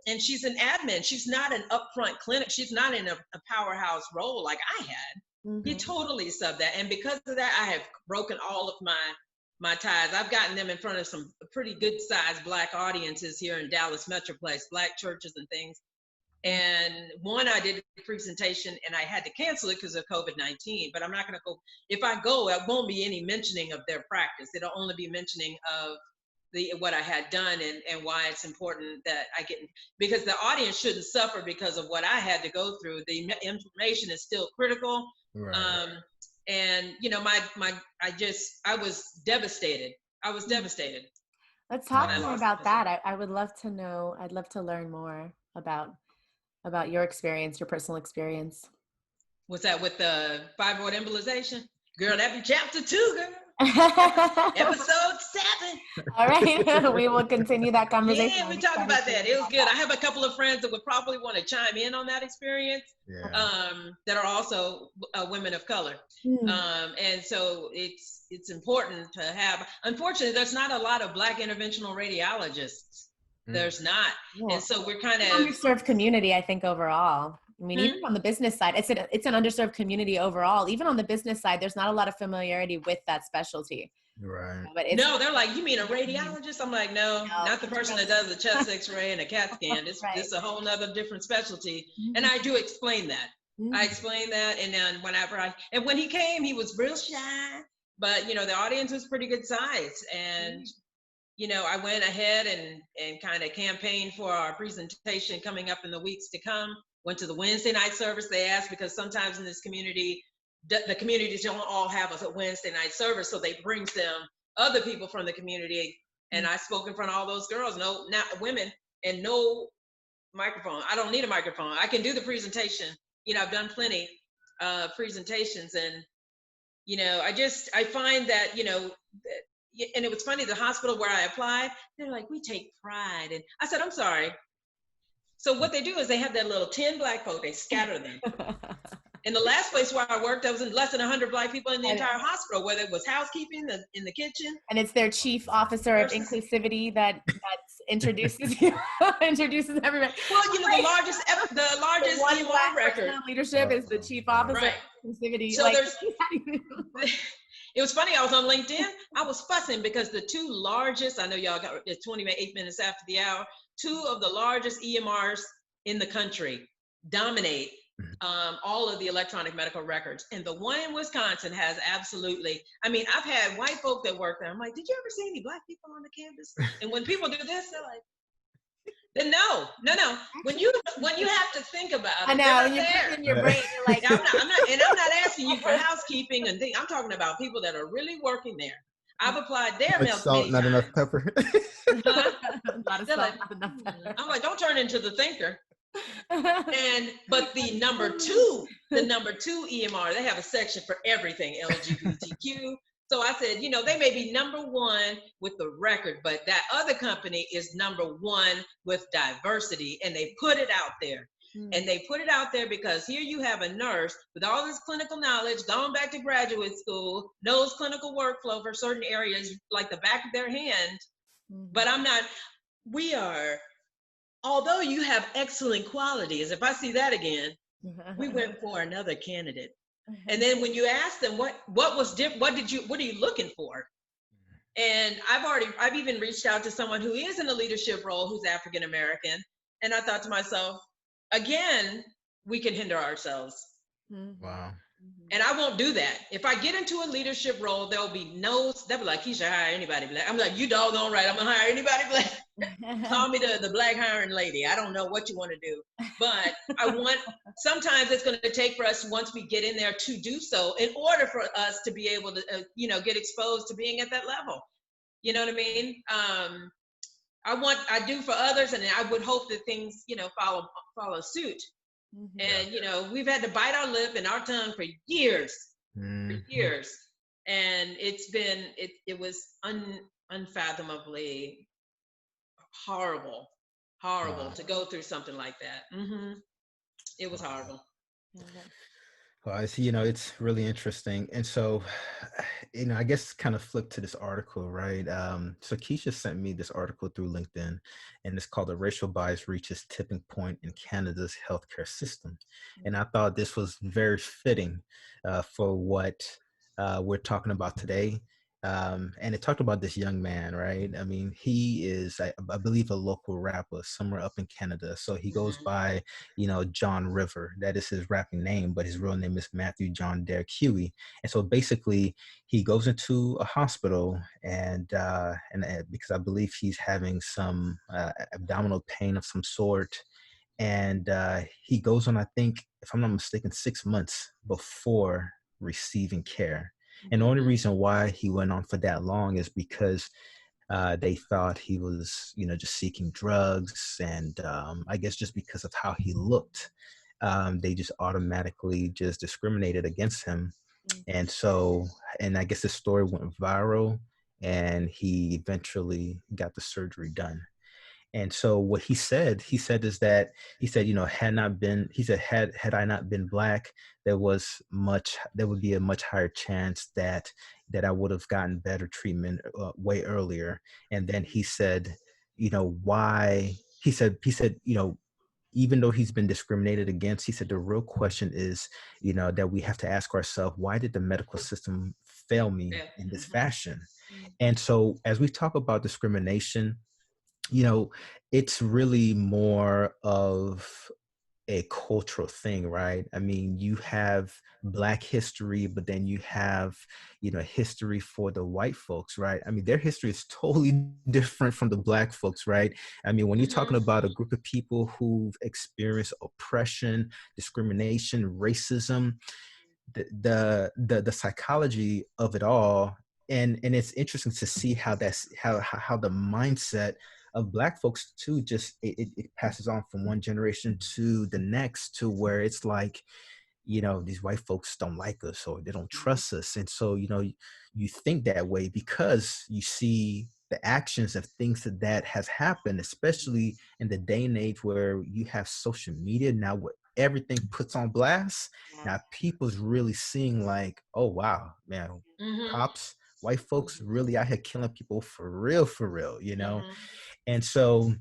and she's an admin. She's not an upfront clinic. She's not in a powerhouse role like I had. You totally sub that. And because of that, I have broken all of my ties. I've gotten them in front of some pretty good sized Black audiences here in Dallas Metroplex, Black churches and things. And one, I did a presentation and I had to cancel it because of COVID-19, but I'm not going to go. If I go, it won't be any mentioning of their practice. It'll only be mentioning of what I had done and why it's important that I get, because the audience shouldn't suffer because of what I had to go through. The information is still critical. Right. And you know, I was devastated. I was devastated. Let's talk more about that. I would love to know. I'd love to learn more about your experience, your personal experience. Was that with the fibroid embolization? Girl, that'd be chapter 2, girl. Episode 7. All right. We will continue that conversation. Yeah, we talked about that. It was good. I have a couple of friends that would probably want to chime in on that experience, that are also women of color. And so it's important to have. Unfortunately, there's not a lot of Black interventional radiologists. There's not. Yeah. And so we're kind of underserved community, I think, overall. I mean, even on the business side, it's an underserved community overall. Even on the business side, there's not a lot of familiarity with that specialty. Right. But no, they're like, you mean a radiologist? I'm like, no, not the person that does the chest X-ray and a CAT scan. It's a whole nother different specialty. And I do explain that. I explain that, and then when he came, he was real shy, but you know, the audience was pretty good size, and you know, I went ahead and kind of campaigned for our presentation coming up in the weeks to come. Went to the Wednesday night service. They asked, because sometimes in this community, the communities don't all have a Wednesday night service, so they bring them other people from the community. And I spoke in front of all those girls, not women, and no microphone. I don't need a microphone. I can do the presentation. You know, I've done plenty presentations, and you know, I find that, you know, and it was funny, the hospital where I applied, they're like, we take pride. And I said, I'm sorry. So what they do is they have that little 10 Black folk, they scatter them. In the last place where I worked, there was less than 100 Black people in the entire hospital, whether it was housekeeping in the kitchen. And it's their chief officer of inclusivity that introduces everybody. Well, you know, the largest EMR record. Leadership is the chief officer of inclusivity. So it was funny, I was on LinkedIn, I was fussing because the 2 largest, I know y'all got, it's 28 minutes after the hour, 2 of the largest EMRs in the country dominate all of the electronic medical records. And the one in Wisconsin has absolutely, I mean, I've had white folk that work there. I'm like, did you ever see any black people on the campus? And when people do this, they're like, then no. When you have to think about it, I know, and you put it in your brain, you're like, I'm not asking you for housekeeping and things. I'm talking about people that are really working there. I've applied their Much milk salt, many not times. enough pepper. a lot of They're salt, like, not enough pepper. I'm like, don't turn into the thinker. But the number two EMR, they have a section for everything LGBTQ. So I said, they may be number one with the record, but that other company is number one with diversity, and they put it out there. And they put it out there because here you have a nurse with all this clinical knowledge, gone back to graduate school, knows clinical workflow for certain areas like the back of their hand. But we are, although you have excellent qualities, if I see that again, we went for another candidate. And then when you ask them what was different, what are you looking for? And I've even reached out to someone who is in a leadership role who's African American. And I thought to myself, again, we can hinder ourselves. Wow. And I won't do that. If I get into a leadership role, they'll be like, Keisha, hire anybody black. I'm like, you doggone right, I'm gonna hire anybody black. Call me the black hiring lady. I don't know what you want to do, but sometimes it's going to take for us, once we get in there, to do so in order for us to be able to, get exposed to being at that level. You know what I mean? I do for others, and I would hope that things, follow suit. And, we've had to bite our lip and our tongue for years, and it was unfathomably horrible to go through something like that. It was horrible. Well, I see, it's really interesting. And so, I guess kind of flip to this article, right? So Keisha sent me this article through LinkedIn, and it's called "The Racial Bias Reaches Tipping Point in Canada's Healthcare System." And I thought this was very fitting for what we're talking about today. And it talked about this young man, right? I mean, he is, I believe, a local rapper somewhere up in Canada. So he goes by, John River. That is his rapping name, but his real name is Matthew John Derek Huey. And so basically, he goes into a hospital, and because I believe he's having some abdominal pain of some sort. And he goes on, I think, if I'm not mistaken, 6 months before receiving care. And the only reason why he went on for that long is because they thought he was, just seeking drugs. And I guess just because of how he looked, they just automatically just discriminated against him. And so, and I guess the story went viral, and he eventually got the surgery done. And so what he said is that had I not been black, there would be a much higher chance that I would have gotten better treatment way earlier. And then he said, why he said, even though he's been discriminated against, he said the real question is, that we have to ask ourselves, why did the medical system fail me in this fashion? And so as we talk about discrimination, it's really more of a cultural thing, right? I mean, you have Black history, but then you have, history for the white folks, right? I mean, their history is totally different from the Black folks, right? I mean, when you're talking about a group of people who've experienced oppression, discrimination, racism, the psychology of it all, and it's interesting to see how that's how the mindset of Black folks too, just it passes on from one generation to the next, to where it's like, these white folks don't like us, or they don't trust us. And so, you think that way because you see the actions of things that has happened, especially in the day and age where you have social media now, where everything puts on blast. Now people's really seeing like, oh wow, man, cops, white folks really out here killing people for real, and so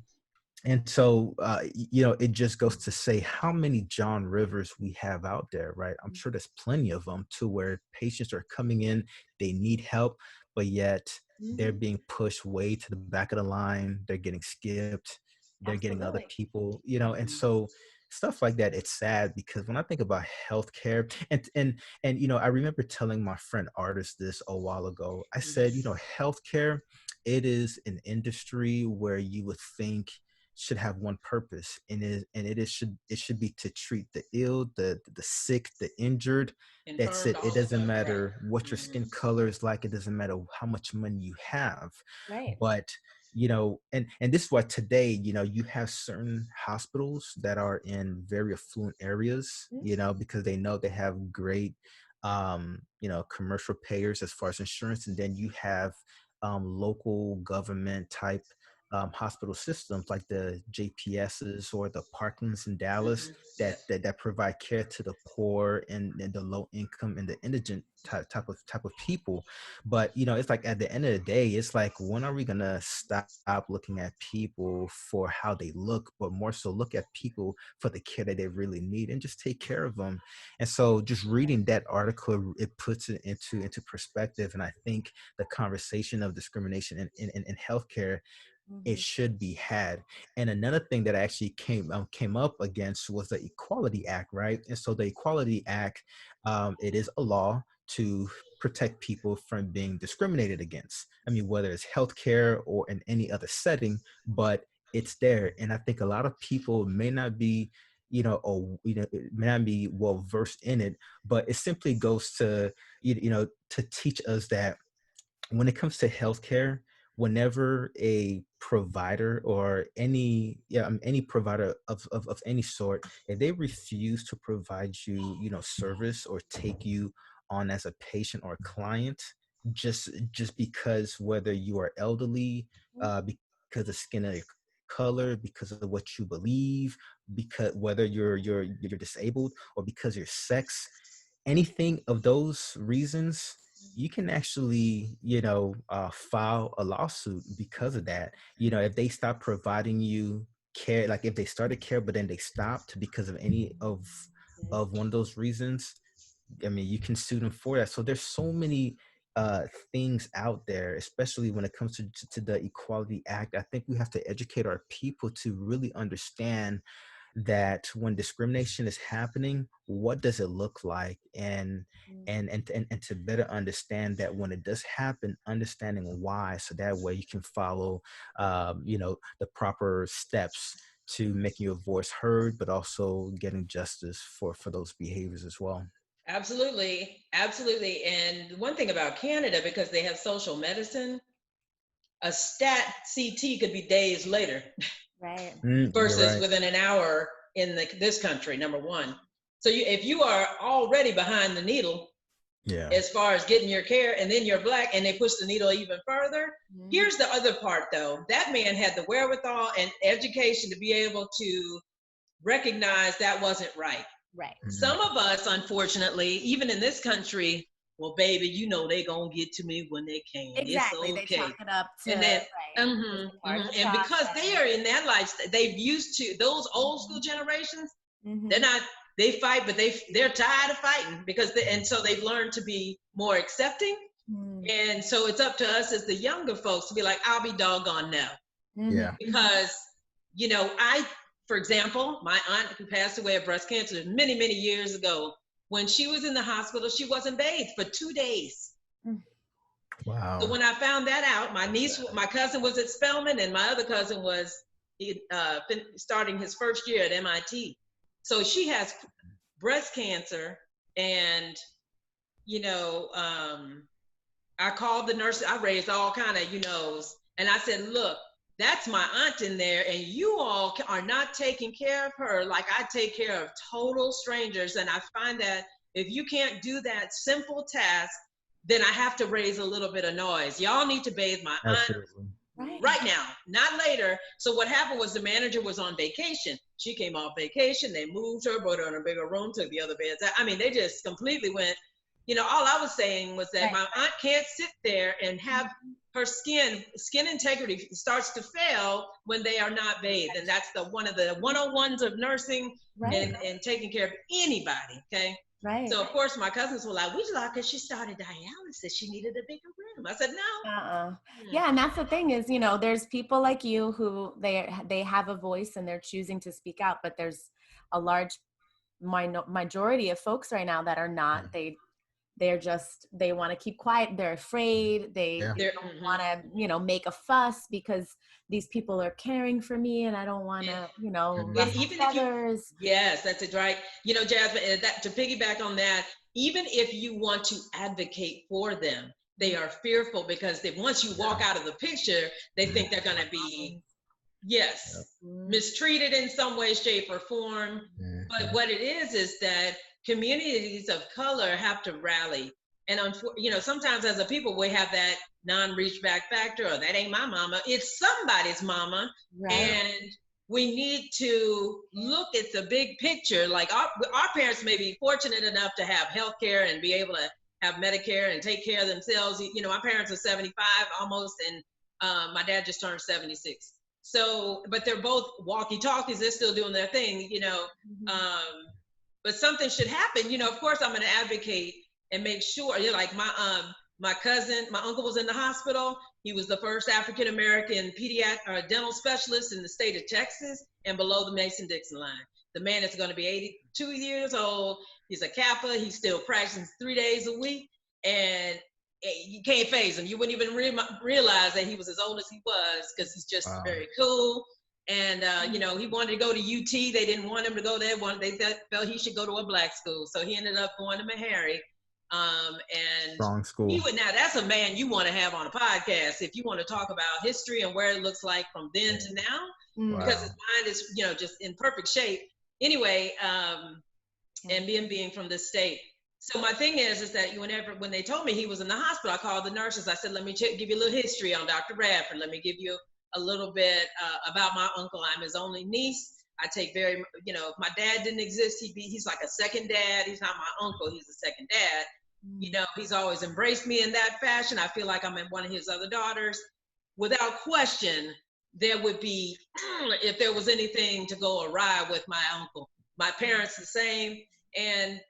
it just goes to say how many John Rivers we have out there, right? I'm sure there's plenty of them too, where patients are coming in, they need help, but yet they're being pushed way to the back of the line. They're getting skipped. They're getting other people, and so stuff like that. It's sad because when I think about healthcare, and I remember telling my friend artist this a while ago. I said, healthcare, it is an industry where you would think should have one purpose, and it should be to treat the ill, the sick, the injured. That's Infirmed it. It doesn't also. matter what your Mhm. skin color is like. It doesn't matter how much money you have. Right. But and this is why today, you have certain hospitals that are in very affluent areas, because they know they have great commercial payers as far as insurance, and then you have local government type hospital systems like the JPSs or the Parklands in Dallas Mhm. that, Yep. that that provide care to the poor and the low income and the indigent type of people. But it's like at the end of the day, it's like, when are we gonna stop looking at people for how they look, but more so look at people for the care that they really need and just take care of them? And so just reading that article, it puts it into perspective. And I think the conversation of discrimination in healthcare, it Mhm. should be had. And another thing that I actually came up against was the Equality Act, right? And so the Equality Act, it is a law to protect people from being discriminated against. I mean, whether it's healthcare or in any other setting, but it's there. And I think a lot of people may not be, may not be well versed in it, but it simply goes to, to teach us that when it comes to healthcare, whenever a provider or any provider of any sort, if they refuse to provide you, service or take you on as a patient or a client, just because whether you are elderly, because of skin of your color, because of what you believe, because whether you're disabled, or because your sex, anything of those reasons, you can actually, file a lawsuit because of that. If they stop providing you care, like if they started care but then they stopped because of any of one of those reasons, I mean, you can sue them for that. So there's so many things out there, especially when it comes to the Equality Act. I think we have to educate our people to really understand that when discrimination is happening, what does it look like? And to better understand that when it does happen, understanding why, so that way you can follow the proper steps to making your voice heard, but also getting justice for those behaviors as well. Absolutely, absolutely. And one thing about Canada, because they have social medicine, a stat CT could be days later Right. You're versus right. within an hour in this country, number one. So if you are already behind the needle Yeah, as far as getting your care, and then you're Black and they push the needle even further. Mhm. Here's the other part though. That man had the wherewithal and education to be able to recognize that wasn't right. Right. mhm, Some of us, unfortunately, even in this country, well, baby, they gonna get to me when they can. It's Exactly. They okay. chalk it up to And then, right. It's a part of the and because they process. are in that life, they've used to those old school generations. Mhm. They're not. They fight, but they're tired of fighting because and so they've learned to be more accepting. Mhm. And so it's up to us as the younger folks to be like, I'll be doggone now, yeah, Mhm. because for example, my aunt who passed away of breast cancer many, many years ago, when she was in the hospital, she wasn't bathed for 2 days. Mhm. So wow, when I found that out, that's sad. my cousin was at Spelman, and my other cousin was starting his first year at MIT. So she has breast cancer, and you know, I called the nurse. I raised all kind of and I said, look, that's my aunt in there, and you all are not taking care of her like I take care of total strangers. And I find that if you can't do that simple task, then I have to raise a little bit of noise. Y'all need to bathe my aunt Absolutely. Right. right now, not later. So what happened was the manager was on vacation. She came off vacation. They moved her, brought her in a bigger room, took the other beds. I mean, they just completely went. All I was saying was that Right. my aunt can't sit there and have her skin integrity starts to fail when they are not bathed. And that's one of the 101s of nursing Right. and taking care of anybody. Okay. Right. So of course my cousins were like, we like, because she started dialysis, she needed a bigger room. I said, no. Yeah, and that's the thing is, there's people like you who they have a voice and they're choosing to speak out, but there's a large majority of folks right now that are not. They want to keep quiet. They're afraid. They don't want to, you know, make a fuss because these people are caring for me, and I don't want to, you know, ruffle feathers. Yes, that's it, right. You know, Jasmine, that to piggyback on that, even if you want to advocate for them, they are fearful because once you walk out of the picture, they think they're going to be, mistreated in some way, shape, or form. But what it is that communities of color have to rally. And, you know, sometimes as a people, we have that non-reach back factor, or that ain't my mama. It's somebody's mama. Right. And we need to look at the big picture. Like our parents may be fortunate enough to have health care and be able to have Medicare and take care of themselves. You know, my parents are 75 almost, and my dad just turned 76. So, but they're both walkie-talkies. They're still doing their thing, you know. But something should happen. You know, of course, I'm going to advocate and make sure. You know, like my uncle was in the hospital. He was the first African-American dental specialist in the state of Texas and below the Mason-Dixon line. The man is going to be 82 years old. He's a Kappa. He's still practicing 3 days a week. And you can't phase him. You wouldn't even realize that he was as old as he was, because he's just very cool. And, you know, he wanted to go to UT. They didn't want him to go there. They felt he should go to a black school. So he ended up going to Meharry. And strong school. That's a man you want to have on a podcast if you want to talk about history and where it looks like from then to now, because his mind is, you know, just in perfect shape. Anyway, and being from this state. So my thing is that when they told me he was in the hospital, I called the nurses. I said, let me give you a little history on Dr. Bradford. Let me give you a little bit about my uncle. I'm his only niece. I take you know, if my dad didn't exist, he's like a second dad. He's not my uncle. He's a second dad. You know, he's always embraced me in that fashion. I feel like I'm one of his other daughters. Without question, there would be, if there was anything to go awry with my uncle. My parents the same. And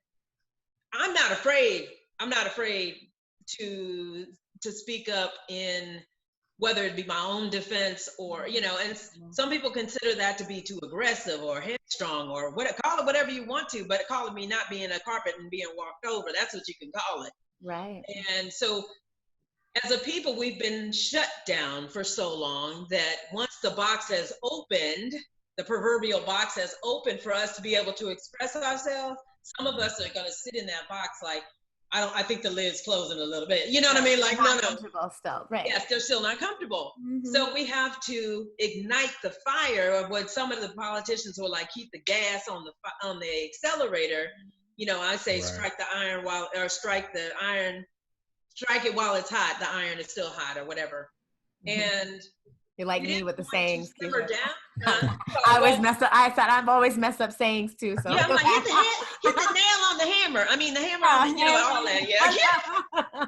I'm not afraid to speak up in whether it be my own defense or, you know, and some people consider that to be too aggressive or headstrong or call it whatever you want to, but call it me not being a carpet and being walked over. That's what you can call it. Right. And so as a people, we've been shut down for so long that once the box has opened, the proverbial box has opened for us to be able to express ourselves, some of us are going to sit in that box like, I think the lid's closing a little bit. You know what I mean? Like, no. Still, right. Yes, they're still not comfortable. So we have to ignite the fire of what some of the politicians will like, keep the gas on the accelerator. You know, I say strike it while it's hot. The iron is still hot or whatever. And you're like me with the sayings. I always mess up. I said I've always messed up sayings too. So yeah, I'm like, hit the nail on the hammer. I mean, the hammer on the, you know, all that. Yeah.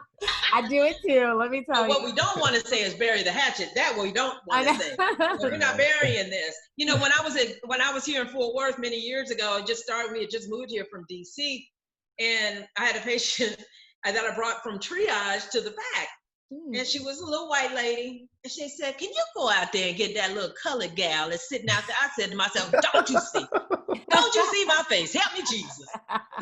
I do it too. Let me tell you. What we don't want to say is bury the hatchet. That we don't want to say. We're not burying this. You know, when I was here in Fort Worth many years ago, we had just moved here from DC, and I had a patient that I brought from triage to the back. And she was a little white lady. And she said, can you go out there and get that little colored gal that's sitting out there? I said to myself, don't you see my face? Help me, Jesus.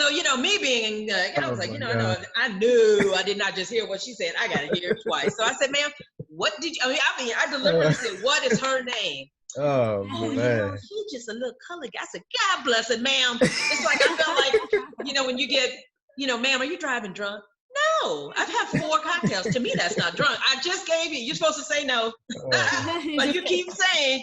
So, you know, me being, I was like, no, I knew I did not just hear what she said. I got to hear it twice. So I said, ma'am, what did you, I deliberately said, what is her name? Oh, man. You know, she's just a little colored guy. I said, God bless it, ma'am. It's like, I felt like, you know, when you get, you know, ma'am, are you driving drunk? No, I've had 4 cocktails. To me, that's not drunk. I just gave you're supposed to say no. But you keep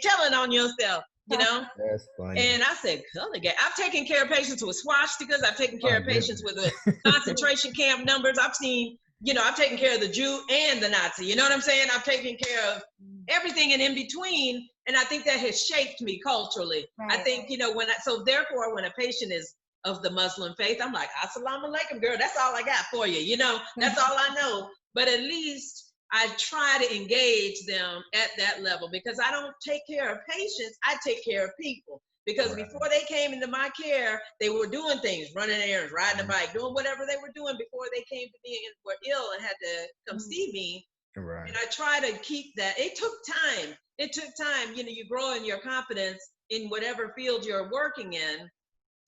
telling on yourself, you know? That's funny. And I said, color gay. I've taken care of patients with swastikas. I've taken care of patients with concentration camp numbers. I've taken care of the Jew and the Nazi. You know what I'm saying? I've taken care of everything in between. And I think that has shaped me culturally. Right. I think, you know, when a patient is of the Muslim faith, I'm like, assalamu alaikum, girl, that's all I got for you, you know, that's all I know. But at least I try to engage them at that level, because I don't take care of patients, I take care of people. Because before they came into my care, they were doing things, running errands, riding a bike, doing whatever they were doing before they came to me and were ill and had to come see me. Right. And I try to keep that. It took time. You know, you grow in your confidence in whatever field you're working in.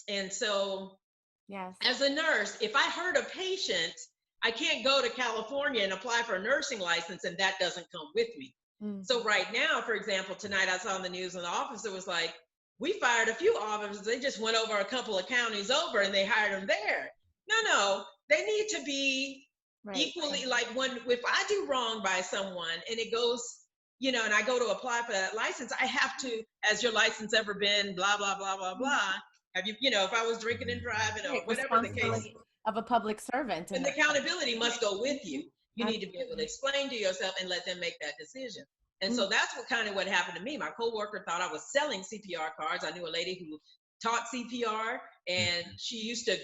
And so Yes. as a nurse, if I hurt a patient, I can't go to California and apply for a nursing license and that doesn't come with me. So right now, for example, tonight I saw in the news and the officer was like, we fired a few officers. They just went over a couple of counties over and they hired them there. No, they need to be equally, like if I do wrong by someone and it goes, and I go to apply for that license, I have to, has your license ever been blah, blah, blah, blah, blah. Have you, if I was drinking and driving or whatever the case. Of a public servant. And the accountability must go with you. You need to be able to explain to yourself and let them make that decision. And so that's what happened to me. My coworker thought I was selling CPR cards. I knew a lady who taught CPR, and she used to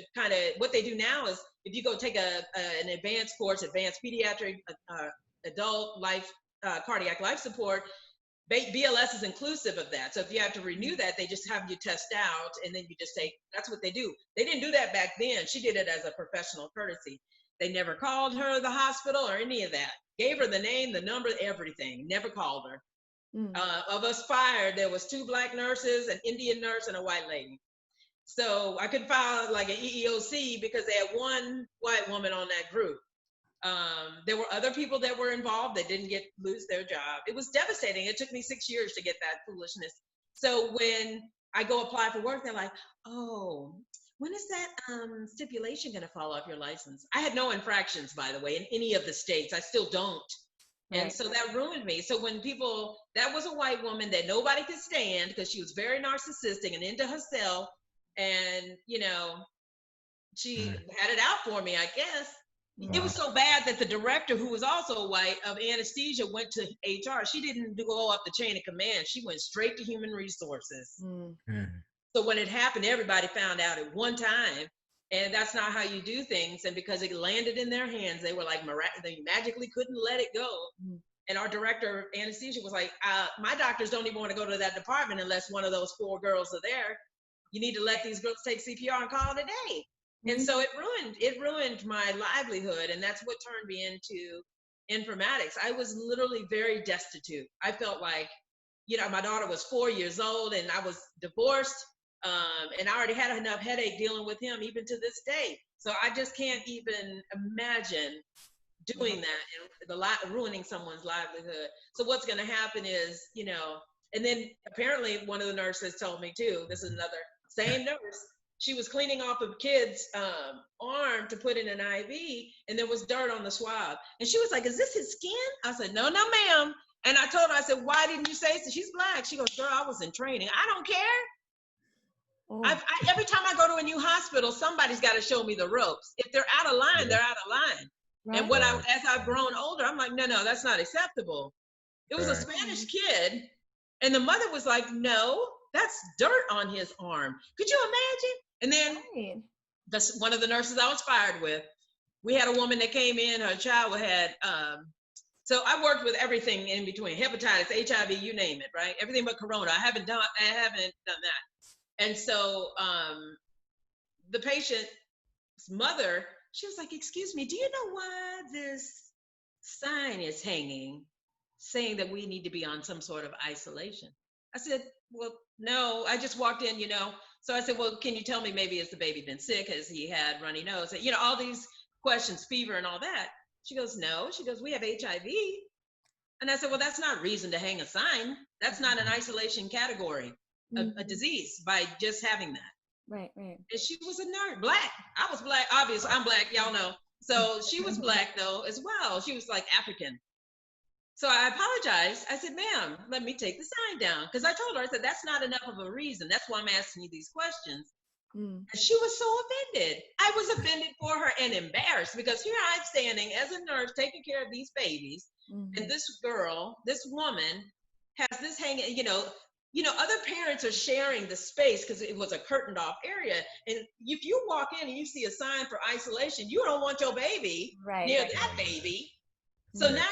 what they do now is if you go take an advanced course, advanced pediatric, adult life, cardiac life support, BLS is inclusive of that. So if you have to renew that, they just have you test out and then you just take, that's what they do. They didn't do that back then. She did it as a professional courtesy. They never called her the hospital or any of that. Gave her the name, the number, everything. Never called her. Of us fired, there was 2 Black nurses, an Indian nurse, and a white lady. So I could file like an EEOC because they had 1 white woman on that group. There were other people that were involved that didn't lose their job. It was devastating. It took me 6 years to get that foolishness. So when I go apply for work, they're like, oh, when is that stipulation going to fall off your license? I had no infractions, by the way, in any of the states. I still don't. And so that ruined me. So when that was a white woman that nobody could stand because she was very narcissistic and into herself. And, she had it out for me, I guess. It was so bad that the director, who was also white, of anesthesia went to HR. She didn't go up the chain of command. She went straight to human resources. So when it happened, everybody found out at one time. And that's not how you do things. And because it landed in their hands, they were like, they magically couldn't let it go. And our director of anesthesia was like, my doctors don't even want to go to that department unless one of those 4 girls are there. You need to let these girls take CPR and call it a day. And so it ruined my livelihood. And that's what turned me into informatics. I was literally very destitute. I felt like, my daughter was 4 years old and I was divorced. And I already had enough headache dealing with him even to this day. So I just can't even imagine doing that and ruining someone's livelihood. So what's going to happen is, and then apparently one of the nurses told me too, this is another same nurse, she was cleaning off a kid's arm to put in an IV and there was dirt on the swab. And she was like, is this his skin? I said, no, ma'am. And I told her, I said, why didn't you say so? She's Black. She goes, girl, I was in training. I don't care. Every time I go to a new hospital, somebody's got to show me the ropes. If they're out of line, they're out of line. And as I've grown older, I'm like, no, that's not acceptable. It was a Spanish kid, and the mother was like, no, that's dirt on his arm. Could you imagine? And then one of the nurses I was fired with, we had a woman that came in, her child had, so I worked with everything in between, hepatitis, HIV, you name it, right? Everything but corona. I haven't done that. And so the patient's mother, she was like, excuse me, do you know why this sign is hanging saying that we need to be on some sort of isolation? I said, well, no, I just walked in, So I said, well, can you tell me maybe has the baby been sick? Has he had runny nose? All these questions, fever and all that. She goes, no. She goes, we have HIV. And I said, well, that's not reason to hang a sign. That's not an isolation category. A disease by just having that. Right. And she was a nerd, Black. I was Black, obviously. I'm Black, y'all know. So she was Black though as well. She was like African. So I apologized. I said, ma'am, let me take the sign down. Because I told her, I said, that's not enough of a reason. That's why I'm asking you these questions. And she was so offended. I was offended for her and embarrassed because here I'm standing as a nurse taking care of these babies. And this woman has this hanging, other parents are sharing the space because it was a curtained off area. And if you walk in and you see a sign for isolation, you don't want your baby near that baby. So now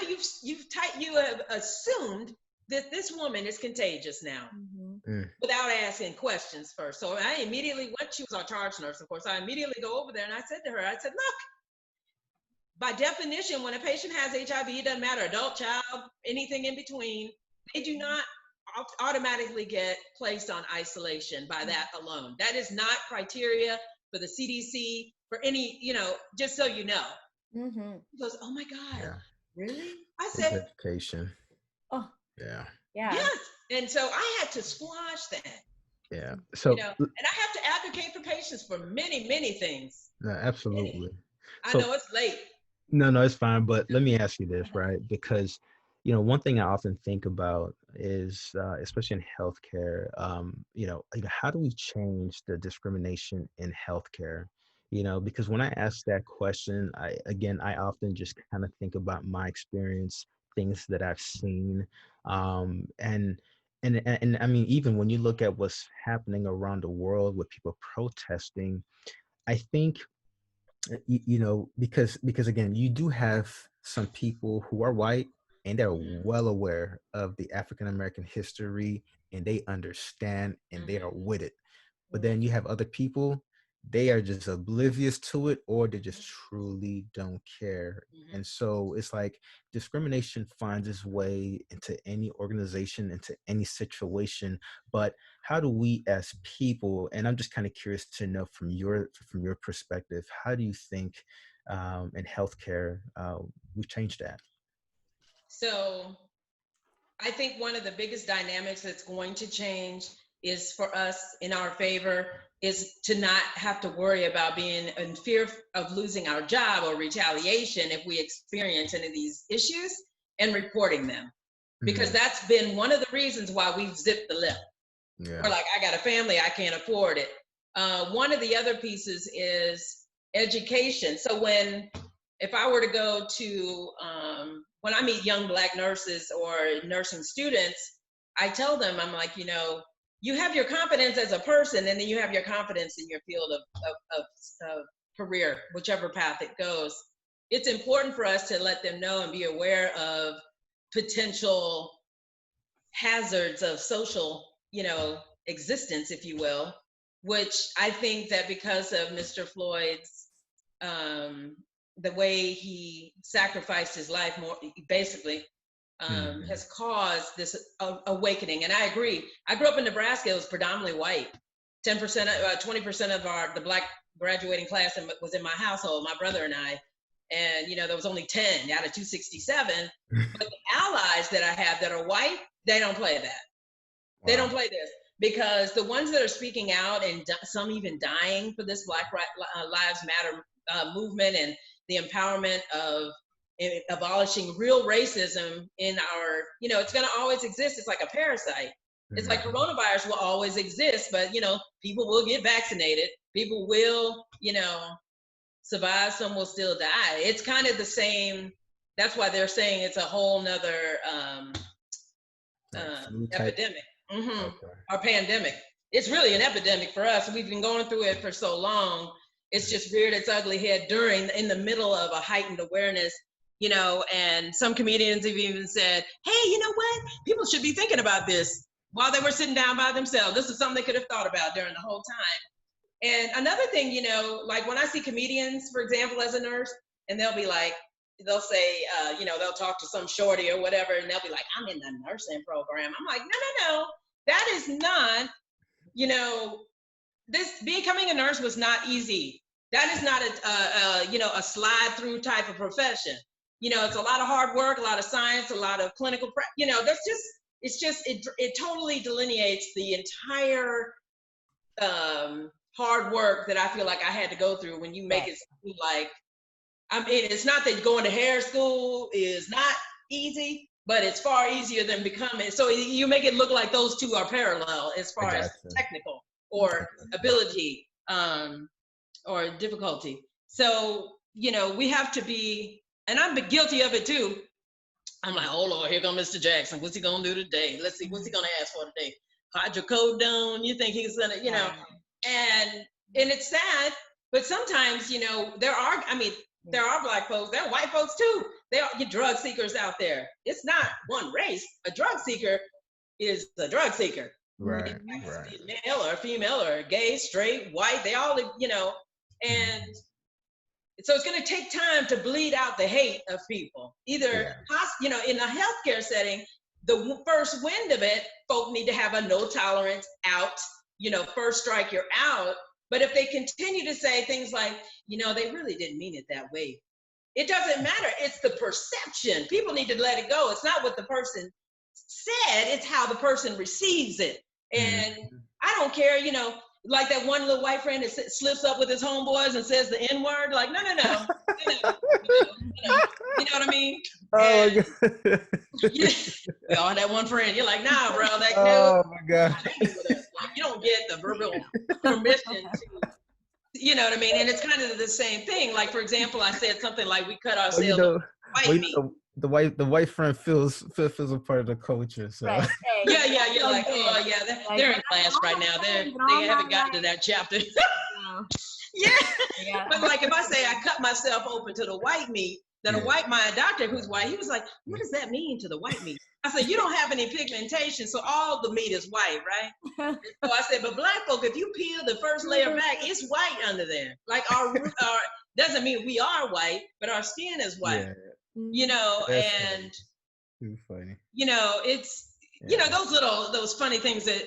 you have assumed that this woman is contagious now without asking questions first. So I immediately went, she was our charge nurse, of course. I immediately go over there and I said to her, look, by definition, when a patient has HIV, it doesn't matter, adult, child, anything in between, they do not automatically get placed on isolation by that alone. That is not criteria for the CDC, for any, just so you know. Mm-hmm. He goes, oh my God, Yeah. really? I It's said, education. Oh, Yeah. yeah. yes. And so I had to squash that. Yeah. So, and I have to advocate for patients for many, many things. no, absolutely. Many. I So, know it's late. no, it's fine. But let me ask you this, right? Because, one thing I often think about is, especially in healthcare, how do we change the discrimination in healthcare? Because when I ask that question, I often just kind of think about my experience, things that I've seen, and I mean, even when you look at what's happening around the world with people protesting, I think because again, you do have some people who are white and they're well aware of the African American history and they understand and they are with it. But then you have other people, they are just oblivious to it, or they just truly don't care. And so it's like discrimination finds its way into any organization, into any situation. But how do we as people, and I'm just kind of curious to know from your perspective, how do you think in healthcare we change that? So I think one of the biggest dynamics that's going to change is for us in our favor is to not have to worry about being in fear of losing our job or retaliation if we experience any of these issues, and reporting them. Because that's been one of the reasons why we've zipped the lip. Yeah. We're like, I got a family, I can't afford it. One of the other pieces is education. So if I were to go to, when I meet young Black nurses or nursing students, I tell them, I'm like, you have your confidence as a person, and then you have your confidence in your field of career, whichever path it goes. It's important for us to let them know and be aware of potential hazards of social, existence, if you will, which I think that because of Mr. Floyd's, the way he sacrificed his life, more basically, has caused this awakening. And I agree. I grew up in Nebraska. It was predominantly white. 10%, 20% of the Black graduating class was in my household, my brother and I. And, there was only 10 out of 267. But the allies that I have that are white, they don't play that. Wow. They don't play this. Because the ones that are speaking out, and some even dying for this Black Lives Matter movement, and the empowerment of abolishing real racism in our, it's going to always exist. It's like a parasite. It's like coronavirus will always exist, but, people will get vaccinated. People will, survive. Some will still die. It's kind of the same. That's why they're saying it's a whole nother epidemic. Okay. Or pandemic. It's really an epidemic for us. We've been going through it for so long. It's just reared its ugly head in the middle of a heightened awareness, and some comedians have even said, hey, you know what? People should be thinking about this while they were sitting down by themselves. This is something they could have thought about during the whole time. And another thing, like when I see comedians, for example, as a nurse, and they'll say, they'll talk to some shorty or whatever, and they'll be like, I'm in the nursing program. I'm like, no. That is not, becoming a nurse was not easy. That is not a slide through type of profession. It's a lot of hard work, a lot of science, a lot of clinical, it totally delineates the entire hard work that I feel like I had to go through when you make it seem like, it's not that going to hair school is not easy, but it's far easier than becoming. So you make it look like those two are parallel as far as technical or ability or difficulty. So, we have to be, and I'm guilty of it too. I'm like, oh Lord, here comes Mr. Jackson. What's he gonna do today? Let's see, what's he gonna ask for today? Hydrocodone, you think he's gonna, and it's sad, but sometimes, there are Black folks, there are white folks too. There are drug seekers out there. It's not one race. A drug seeker is a drug seeker. Right. Male or female or gay, straight, white, they all, and so it's going to take time to bleed out the hate of people. Either, in a healthcare setting, the first wind of it, folk need to have a no tolerance out, first strike, you're out. But if they continue to say things like, they really didn't mean it that way, it doesn't matter. It's the perception. People need to let it go. It's not what the person said, it's how the person receives it. And I don't care, like that one little white friend that slips up with his homeboys and says the N-word. Like, no. You know what I mean? Oh, and, that one friend, you're like, nah, bro, that oh my God. Like, you don't get the verbal permission to, you know what I mean? And it's kind of the same thing. Like, for example, I said something like, we cut ourselves white meat. The white friend feels a part of the culture. So Right. Yeah, you're like, oh yeah, they're in class right now. They haven't gotten to that chapter. Yeah. But like if I say I cut myself open to the white meat, then my doctor who's white, he was like, what does that mean to the white meat? I said, you don't have any pigmentation, so all the meat is white, right? So I said, but black folk, if you peel the first layer back, it's white under there. Like our doesn't mean we are white, but our skin is white. That's and too funny. It's those funny things that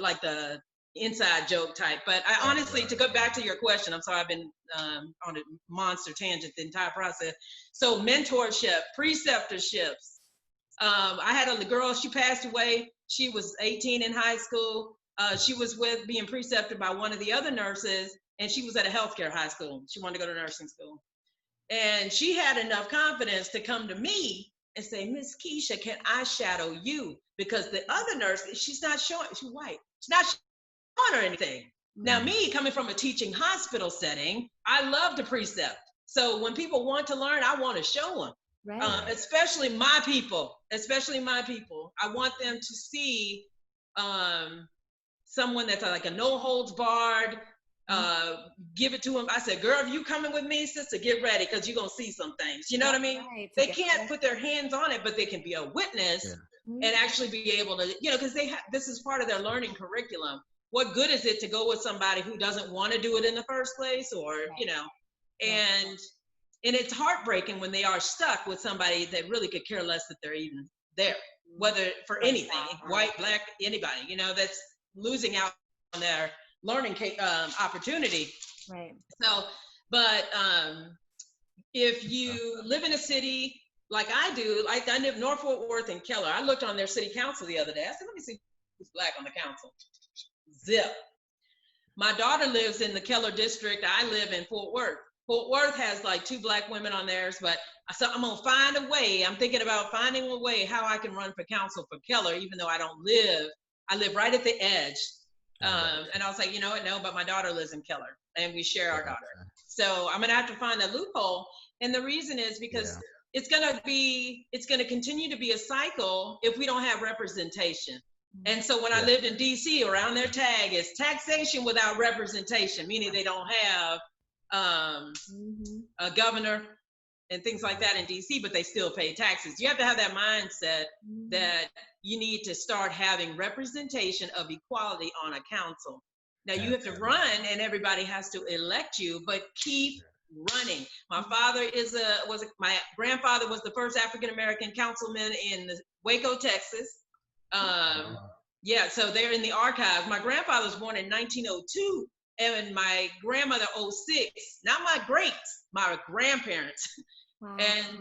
like the inside joke type. But I honestly, to go back to your question, I'm sorry, I've been on a monster tangent the entire process. So mentorship, preceptorships. I had a girl, she passed away. She was 18 in high school. She was being precepted by one of the other nurses, and she was at a healthcare high school. She wanted to go to nursing school. And she had enough confidence to come to me and say, Miss Keisha, can I shadow you? Because the other nurse, she's not showing, she's white. She's not showing her anything. Now, me coming from a teaching hospital setting, I love to precept. So when people want to learn, I want to show them. Right. Especially my people. I want them to see someone that's like a no holds barred, give it to them. I said, girl, if you coming with me, sister, get ready, because you're going to see some things. You know what I mean? Right. They can't put their hands on it, but they can be a witness and actually be able to, because this is part of their learning curriculum. What good is it to go with somebody who doesn't want to do it in the first place, or, and it's heartbreaking when they are stuck with somebody that really could care less that they're even there, whether for anything, white, black, anybody, that's losing out on their learning opportunity. Right. So, but if you live in a city like I do, like I live North Fort Worth and Keller, I looked on their city council the other day. I said, let me see who's black on the council. Zip. My daughter lives in the Keller district. I live in Fort Worth. Fort Worth has like 2 black women on theirs, but so I'm gonna find a way. I'm thinking about finding a way how I can run for council for Keller, even though I live right at the edge. And I was like, you know what? No, but my daughter lives in Keller and we share our daughter. So I'm gonna have to find a loophole. And the reason is because it's gonna continue to be a cycle if we don't have representation. And so when I lived in DC, around their tag is taxation without representation, meaning they don't have a governor and things like that in DC, but they still pay taxes. You have to have that mindset that you need to start having representation of equality on a council. Now you have to run and everybody has to elect you, but keep running. My grandfather was the first African-American councilman in Waco, Texas. So they're in the archive. My grandfather was born in 1902 and my grandmother 06, not my greats, my grandparents. Wow. And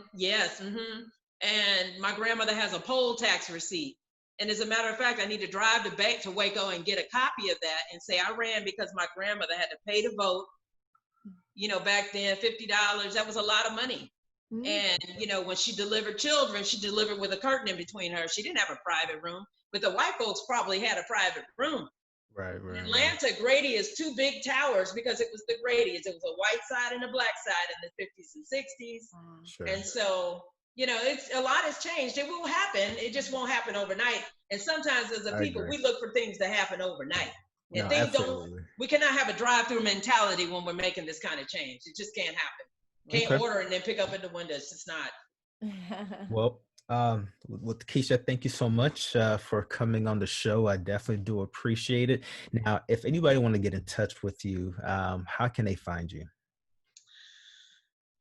and my grandmother has a poll tax receipt. And as a matter of fact, I need to drive to Waco and get a copy of that and say I ran because my grandmother had to pay to vote. Back then, $50, that was a lot of money. And, when she delivered children, she delivered with a curtain in between her. She didn't have a private room, but the white folks probably had a private room. Right. In Atlanta, Grady is 2 big towers because it was the Grady's. It was a white side and a black side in the 50s and 60s. Sure. And so, it's a lot has changed. It will happen. It just won't happen overnight. And sometimes as a people, we look for things to happen overnight. And things we cannot have a drive-through mentality when we're making this kind of change. It just can't happen. Can't order and then pick up at the windows. It's not. Well, with Keisha, thank you so much for coming on the show. I definitely do appreciate it. Now, if anybody want to get in touch with you, how can they find you?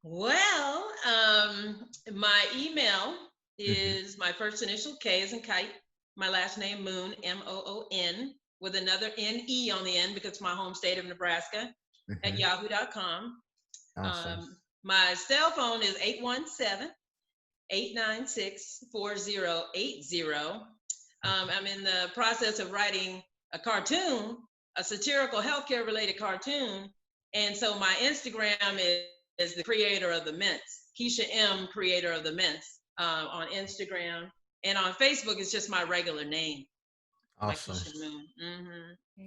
Well, my email is my first initial K as in kite, my last name Moon, Moon, with another NE on the end because it's my home state of Nebraska, at yahoo.com. Awesome. My cell phone is 817-896-4080. I'm in the process of writing a cartoon, a satirical healthcare related cartoon. And so my Instagram is the creator of the mints, Keisha M, creator of the mints, on Instagram. And on Facebook, it's just my regular name. Awesome. Like Keisha Moon.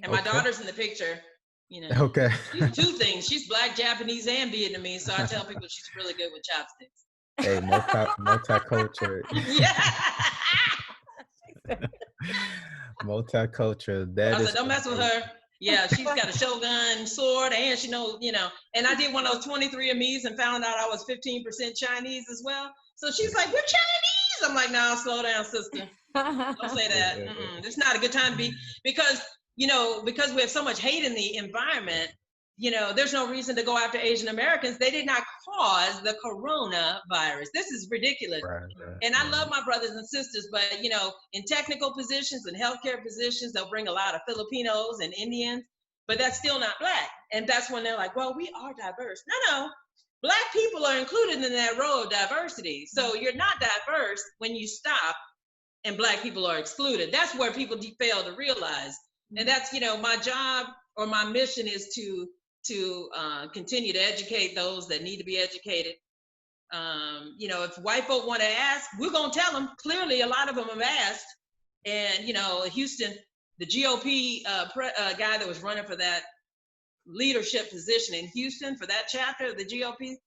And my daughter's in the picture. You know, okay. She's two things. She's Black, Japanese, and Vietnamese. So I tell people she's really good with chopsticks. Hey, multicultural. Yeah. Multicultural. I said, don't mess with her. Yeah, she's got a shogun sword, and she knows, you know. And I did one of those 23andMe's and found out I was 15% Chinese as well. So she's like, we're Chinese. I'm like, no, slow down, sister. Don't say that. It's not a good time to be, because, you know, because we have so much hate in the environment, you know, there's no reason to go after Asian Americans. They did not cause the coronavirus. This is ridiculous. Right, and I love my brothers and sisters, but, you know, in technical positions and healthcare positions, they'll bring a lot of Filipinos and Indians, but that's still not Black. And that's when they're like, well, we are diverse. No. Black people are included in that row of diversity. So you're not diverse when you stop and Black people are excluded. That's where people fail to realize. And that's, you know, my job or my mission is to continue to educate those that need to be educated. You know, if white folk want to ask, we're going to tell them. Clearly, a lot of them have asked. And, you know, Houston, the GOP guy that was running for that leadership position in Houston for that chapter of the GOP,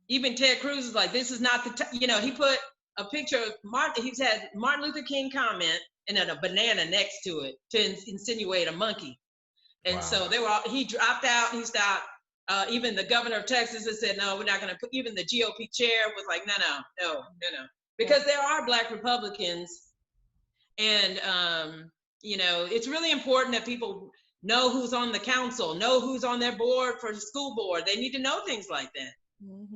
even Ted Cruz is like, this is not the, you know, he put a picture of Martin, he's had Martin Luther King comment and then a banana next to it to insinuate a monkey. And so they were all, he dropped out and he stopped. Even the governor of Texas has said, no, we're not going to put, even the GOP chair was like, no. Because there are Black Republicans. And, you know, it's really important that people know who's on the council, know who's on their board for the school board. They need to know things like that.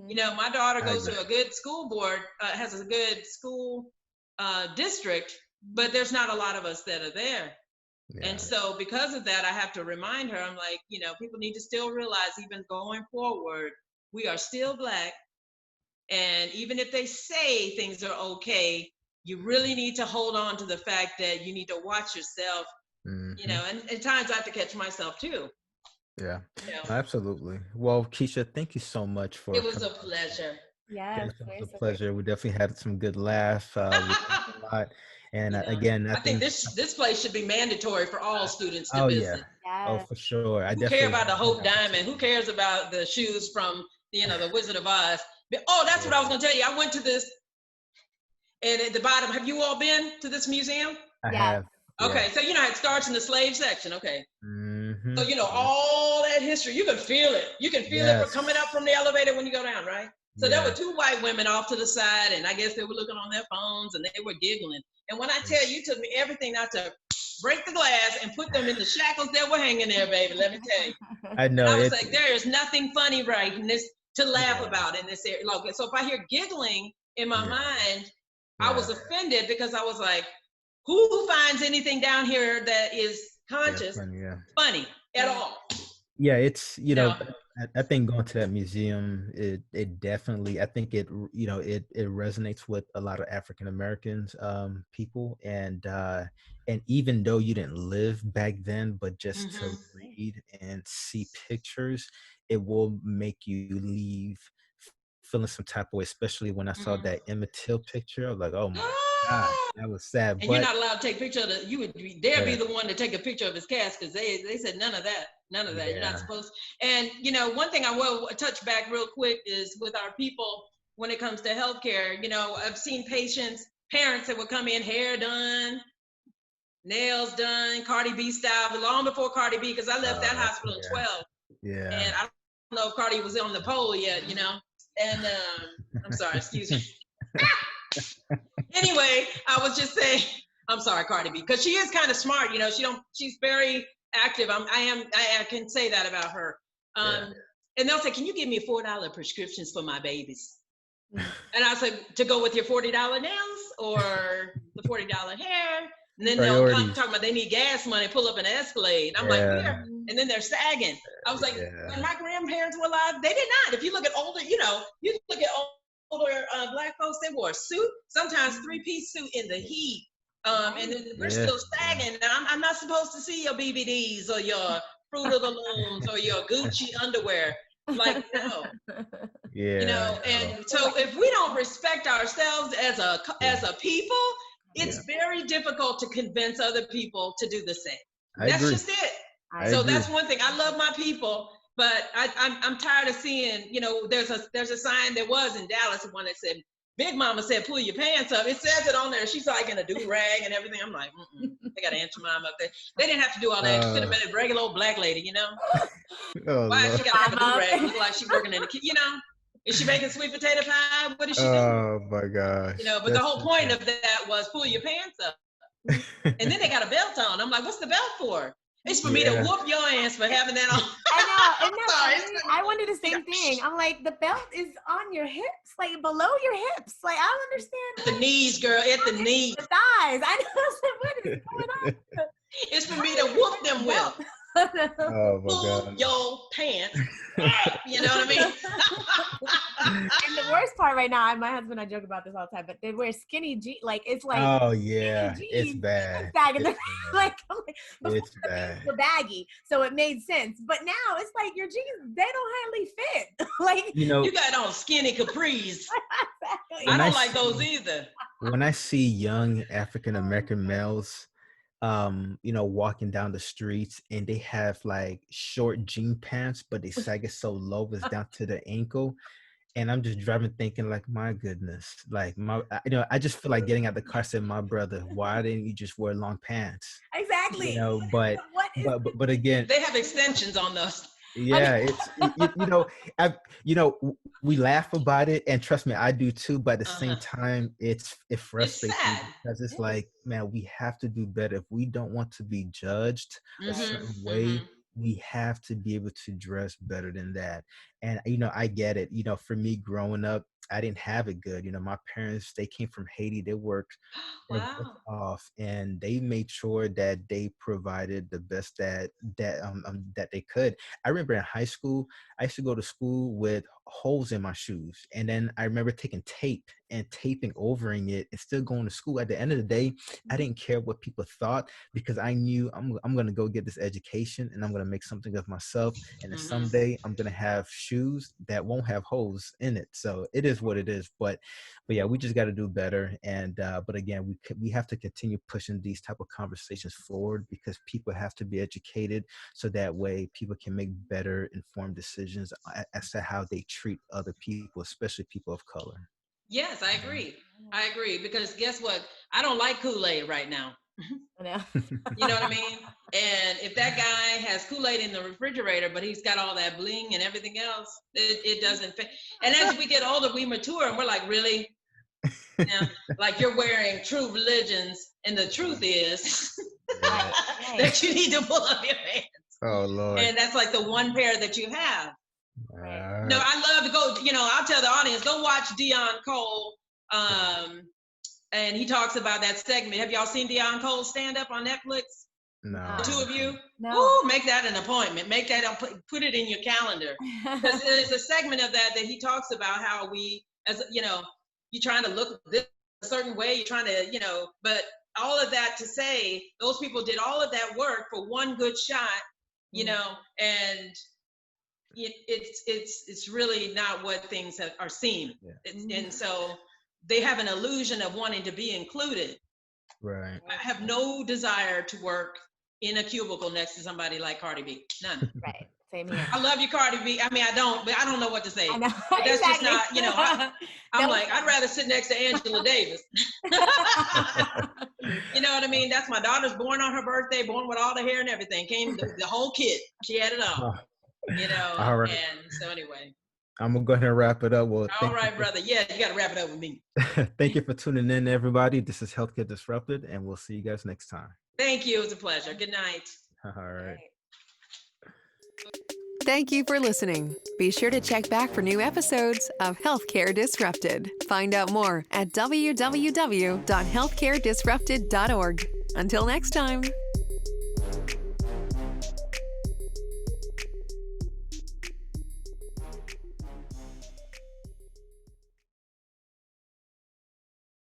You know, my daughter goes to a good school board, has a good school district, but there's not a lot of us that are there. Yeah. And so because of that, I have to remind her, I'm like, you know, people need to still realize even going forward, we are still Black. And even if they say things are okay, you really need to hold on to the fact that you need to watch yourself, you know, and at times I have to catch myself too. Yeah, absolutely. Well, Keisha, thank you so much for it was a pleasure. Yes, it was a pleasure. We definitely had some good laughs. We a lot. And again, I think this place should be mandatory for all students to visit. Oh, for sure. Who cares about the Hope Diamond? Who cares about the shoes from, you know, the Wizard of Oz? Oh, that's what I was going to tell you. I went to this, and at the bottom, have you all been to this museum? I have. Okay, so you know, it starts in the slave section. Okay. So, you know, all that history, you can feel it. You can feel it coming up from the elevator when you go down, right? So there were two white women off to the side, and I guess they were looking on their phones, and they were giggling. And when I tell you, it took me everything not to break the glass and put them in the shackles that were hanging there, baby, let me tell you. I know. I was like, there is nothing funny right in this to laugh about in this area. Like, so if I hear giggling in my mind, I was offended because I was like, who finds anything down here that is conscious, funny at all? Yeah, it's, you know, I think going to that museum, it definitely, I think it, you know, it resonates with a lot of African Americans, people, and even though you didn't live back then, but just to read and see pictures, it will make you leave feeling some type of way, especially when I saw that Emmett Till picture. I was like, oh my God, that was sad. And you're not allowed to take a picture of the, you would be, be the one to take a picture of his cast, because they said none of that. You're not supposed to. And, you know, one thing I will touch back real quick is with our people, when it comes to healthcare, you know, I've seen parents that would come in, hair done, nails done, Cardi B style, long before Cardi B, because I left that hospital in 12. Yeah. And I don't know if Cardi was on the pole yet, you know. And I'm sorry, excuse me. Anyway, I was just saying, I'm sorry, Cardi B, because she is kind of smart, you know. She's very active. I can say that about her. And they'll say, can you give me $4 prescriptions for my babies? And I said, to go with your $40 nails or the $40 hair. And then they'll Priorities. come talking about they need gas money, pull up an Escalade. I'm like, where? And then they're sagging. I was like, when my grandparents were alive, they did not. If you look at older, you look at older Black folks, they wore a suit, sometimes 3-piece suit in the heat. And then we're still sagging. Now, I'm not supposed to see your BBDs or your Fruit of the Looms or your Gucci underwear. Like, no. And so if we don't respect ourselves as a people, it's very difficult to convince other people to do the same. That's just it. So that's one thing. I love my people, but I'm tired of seeing, there's a sign that was in Dallas, one that said, Big Mama said, pull your pants up. It says it on there. She's like in a do-rag and everything. I'm like, they got Aunt Jemima up there. They didn't have to do all that. It could have been a regular old Black lady, Why she got to have a do-rag? Look like she's working in the kitchen, Is she making sweet potato pie? What is she doing? Oh my gosh. But the whole point of that was pull your pants up. And then they got a belt on. I'm like, what's the belt for? It's for me to whoop your ass for having that on. I know. I wanted the same thing. I'm like, the belt is on your hips, like below your hips. Like, I don't understand. At the knees, girl, at the knees. The thighs. I know. What is going on? It's for me to whoop them with. Oh my Pull God. your pants. You know what I mean? And the worst part right now, my husband and I joke about this all the time, but they wear skinny jeans. Like, it's like, oh yeah, it's bad. It's bad. Were baggy, so it made sense. But now it's like your jeans, they don't hardly fit. Like, you got on skinny capris. Exactly. I don't like those either. When I see young African American males, walking down the streets and they have like short jean pants, but they sag it so low it's down to the ankle. And I'm just driving thinking like, my goodness, like I just feel like getting out the car saying, my brother, why didn't you just wear long pants? Exactly. But again, they have extensions on those. Yeah, we laugh about it, and trust me, I do too. But at the same time, it frustrates me because it's like, man, we have to do better. If we don't want to be judged a certain way, we have to be able to dress better than that. And I get it. For me growing up, I didn't have it good. My parents, they came from Haiti. They worked off, and they made sure that they provided the best that they could. I remember in high school, I used to go to school with holes in my shoes, and then I remember taking tape and taping overing it and still going to school. At the end of the day, I didn't care what people thought because I knew I'm going to go get this education and I'm going to make something of myself. And then someday I'm going to have shoes that won't have holes in it. So it is what it is. But yeah, we just got to do better. And but again, we have to continue pushing these type of conversations forward because people have to be educated, so that way people can make better informed decisions as to how they treat other people, especially people of color. Yes, I agree. Because guess what? I don't like Kool-Aid right now. You know what I mean? And if that guy has Kool-Aid in the refrigerator, but he's got all that bling and everything else, it doesn't fit. And as we get older, we mature and we're like, really? Like you're wearing true religions, and the truth is that you need to pull up your pants. Oh Lord. And that's like the one pair that you have. No, I love to go, I'll tell the audience, go watch Dion Cole. And he talks about that segment. Have y'all seen Dion Cole stand up on Netflix? No. The two of you? No. Ooh, make that an appointment. Make that, put it in your calendar. Because there's a segment of that he talks about how we, as you're trying to look this a certain way, you're trying to, but all of that to say, those people did all of that work for one good shot, and it's really not what things are seen. And so they have an illusion of wanting to be included. Right. I have no desire to work in a cubicle next to somebody like Cardi B. None. Right. Same here. I love you, Cardi B. I mean, I don't know what to say. I know. But that's Exactly. just not, I'm like, I'd rather sit next to Angela Davis. You know what I mean? That's my daughter's born on her birthday, born with all the hair and everything. Came the whole kit. She had it all. All right. And so anyway. I'm going to go ahead and wrap it up. Well, all right, brother. Yeah, you got to wrap it up with me. Thank you for tuning in, everybody. This is Healthcare Disrupted, and we'll see you guys next time. Thank you. It was a pleasure. Good night. All right. Thank you for listening. Be sure to check back for new episodes of Healthcare Disrupted. Find out more at www.healthcaredisrupted.org. Until next time.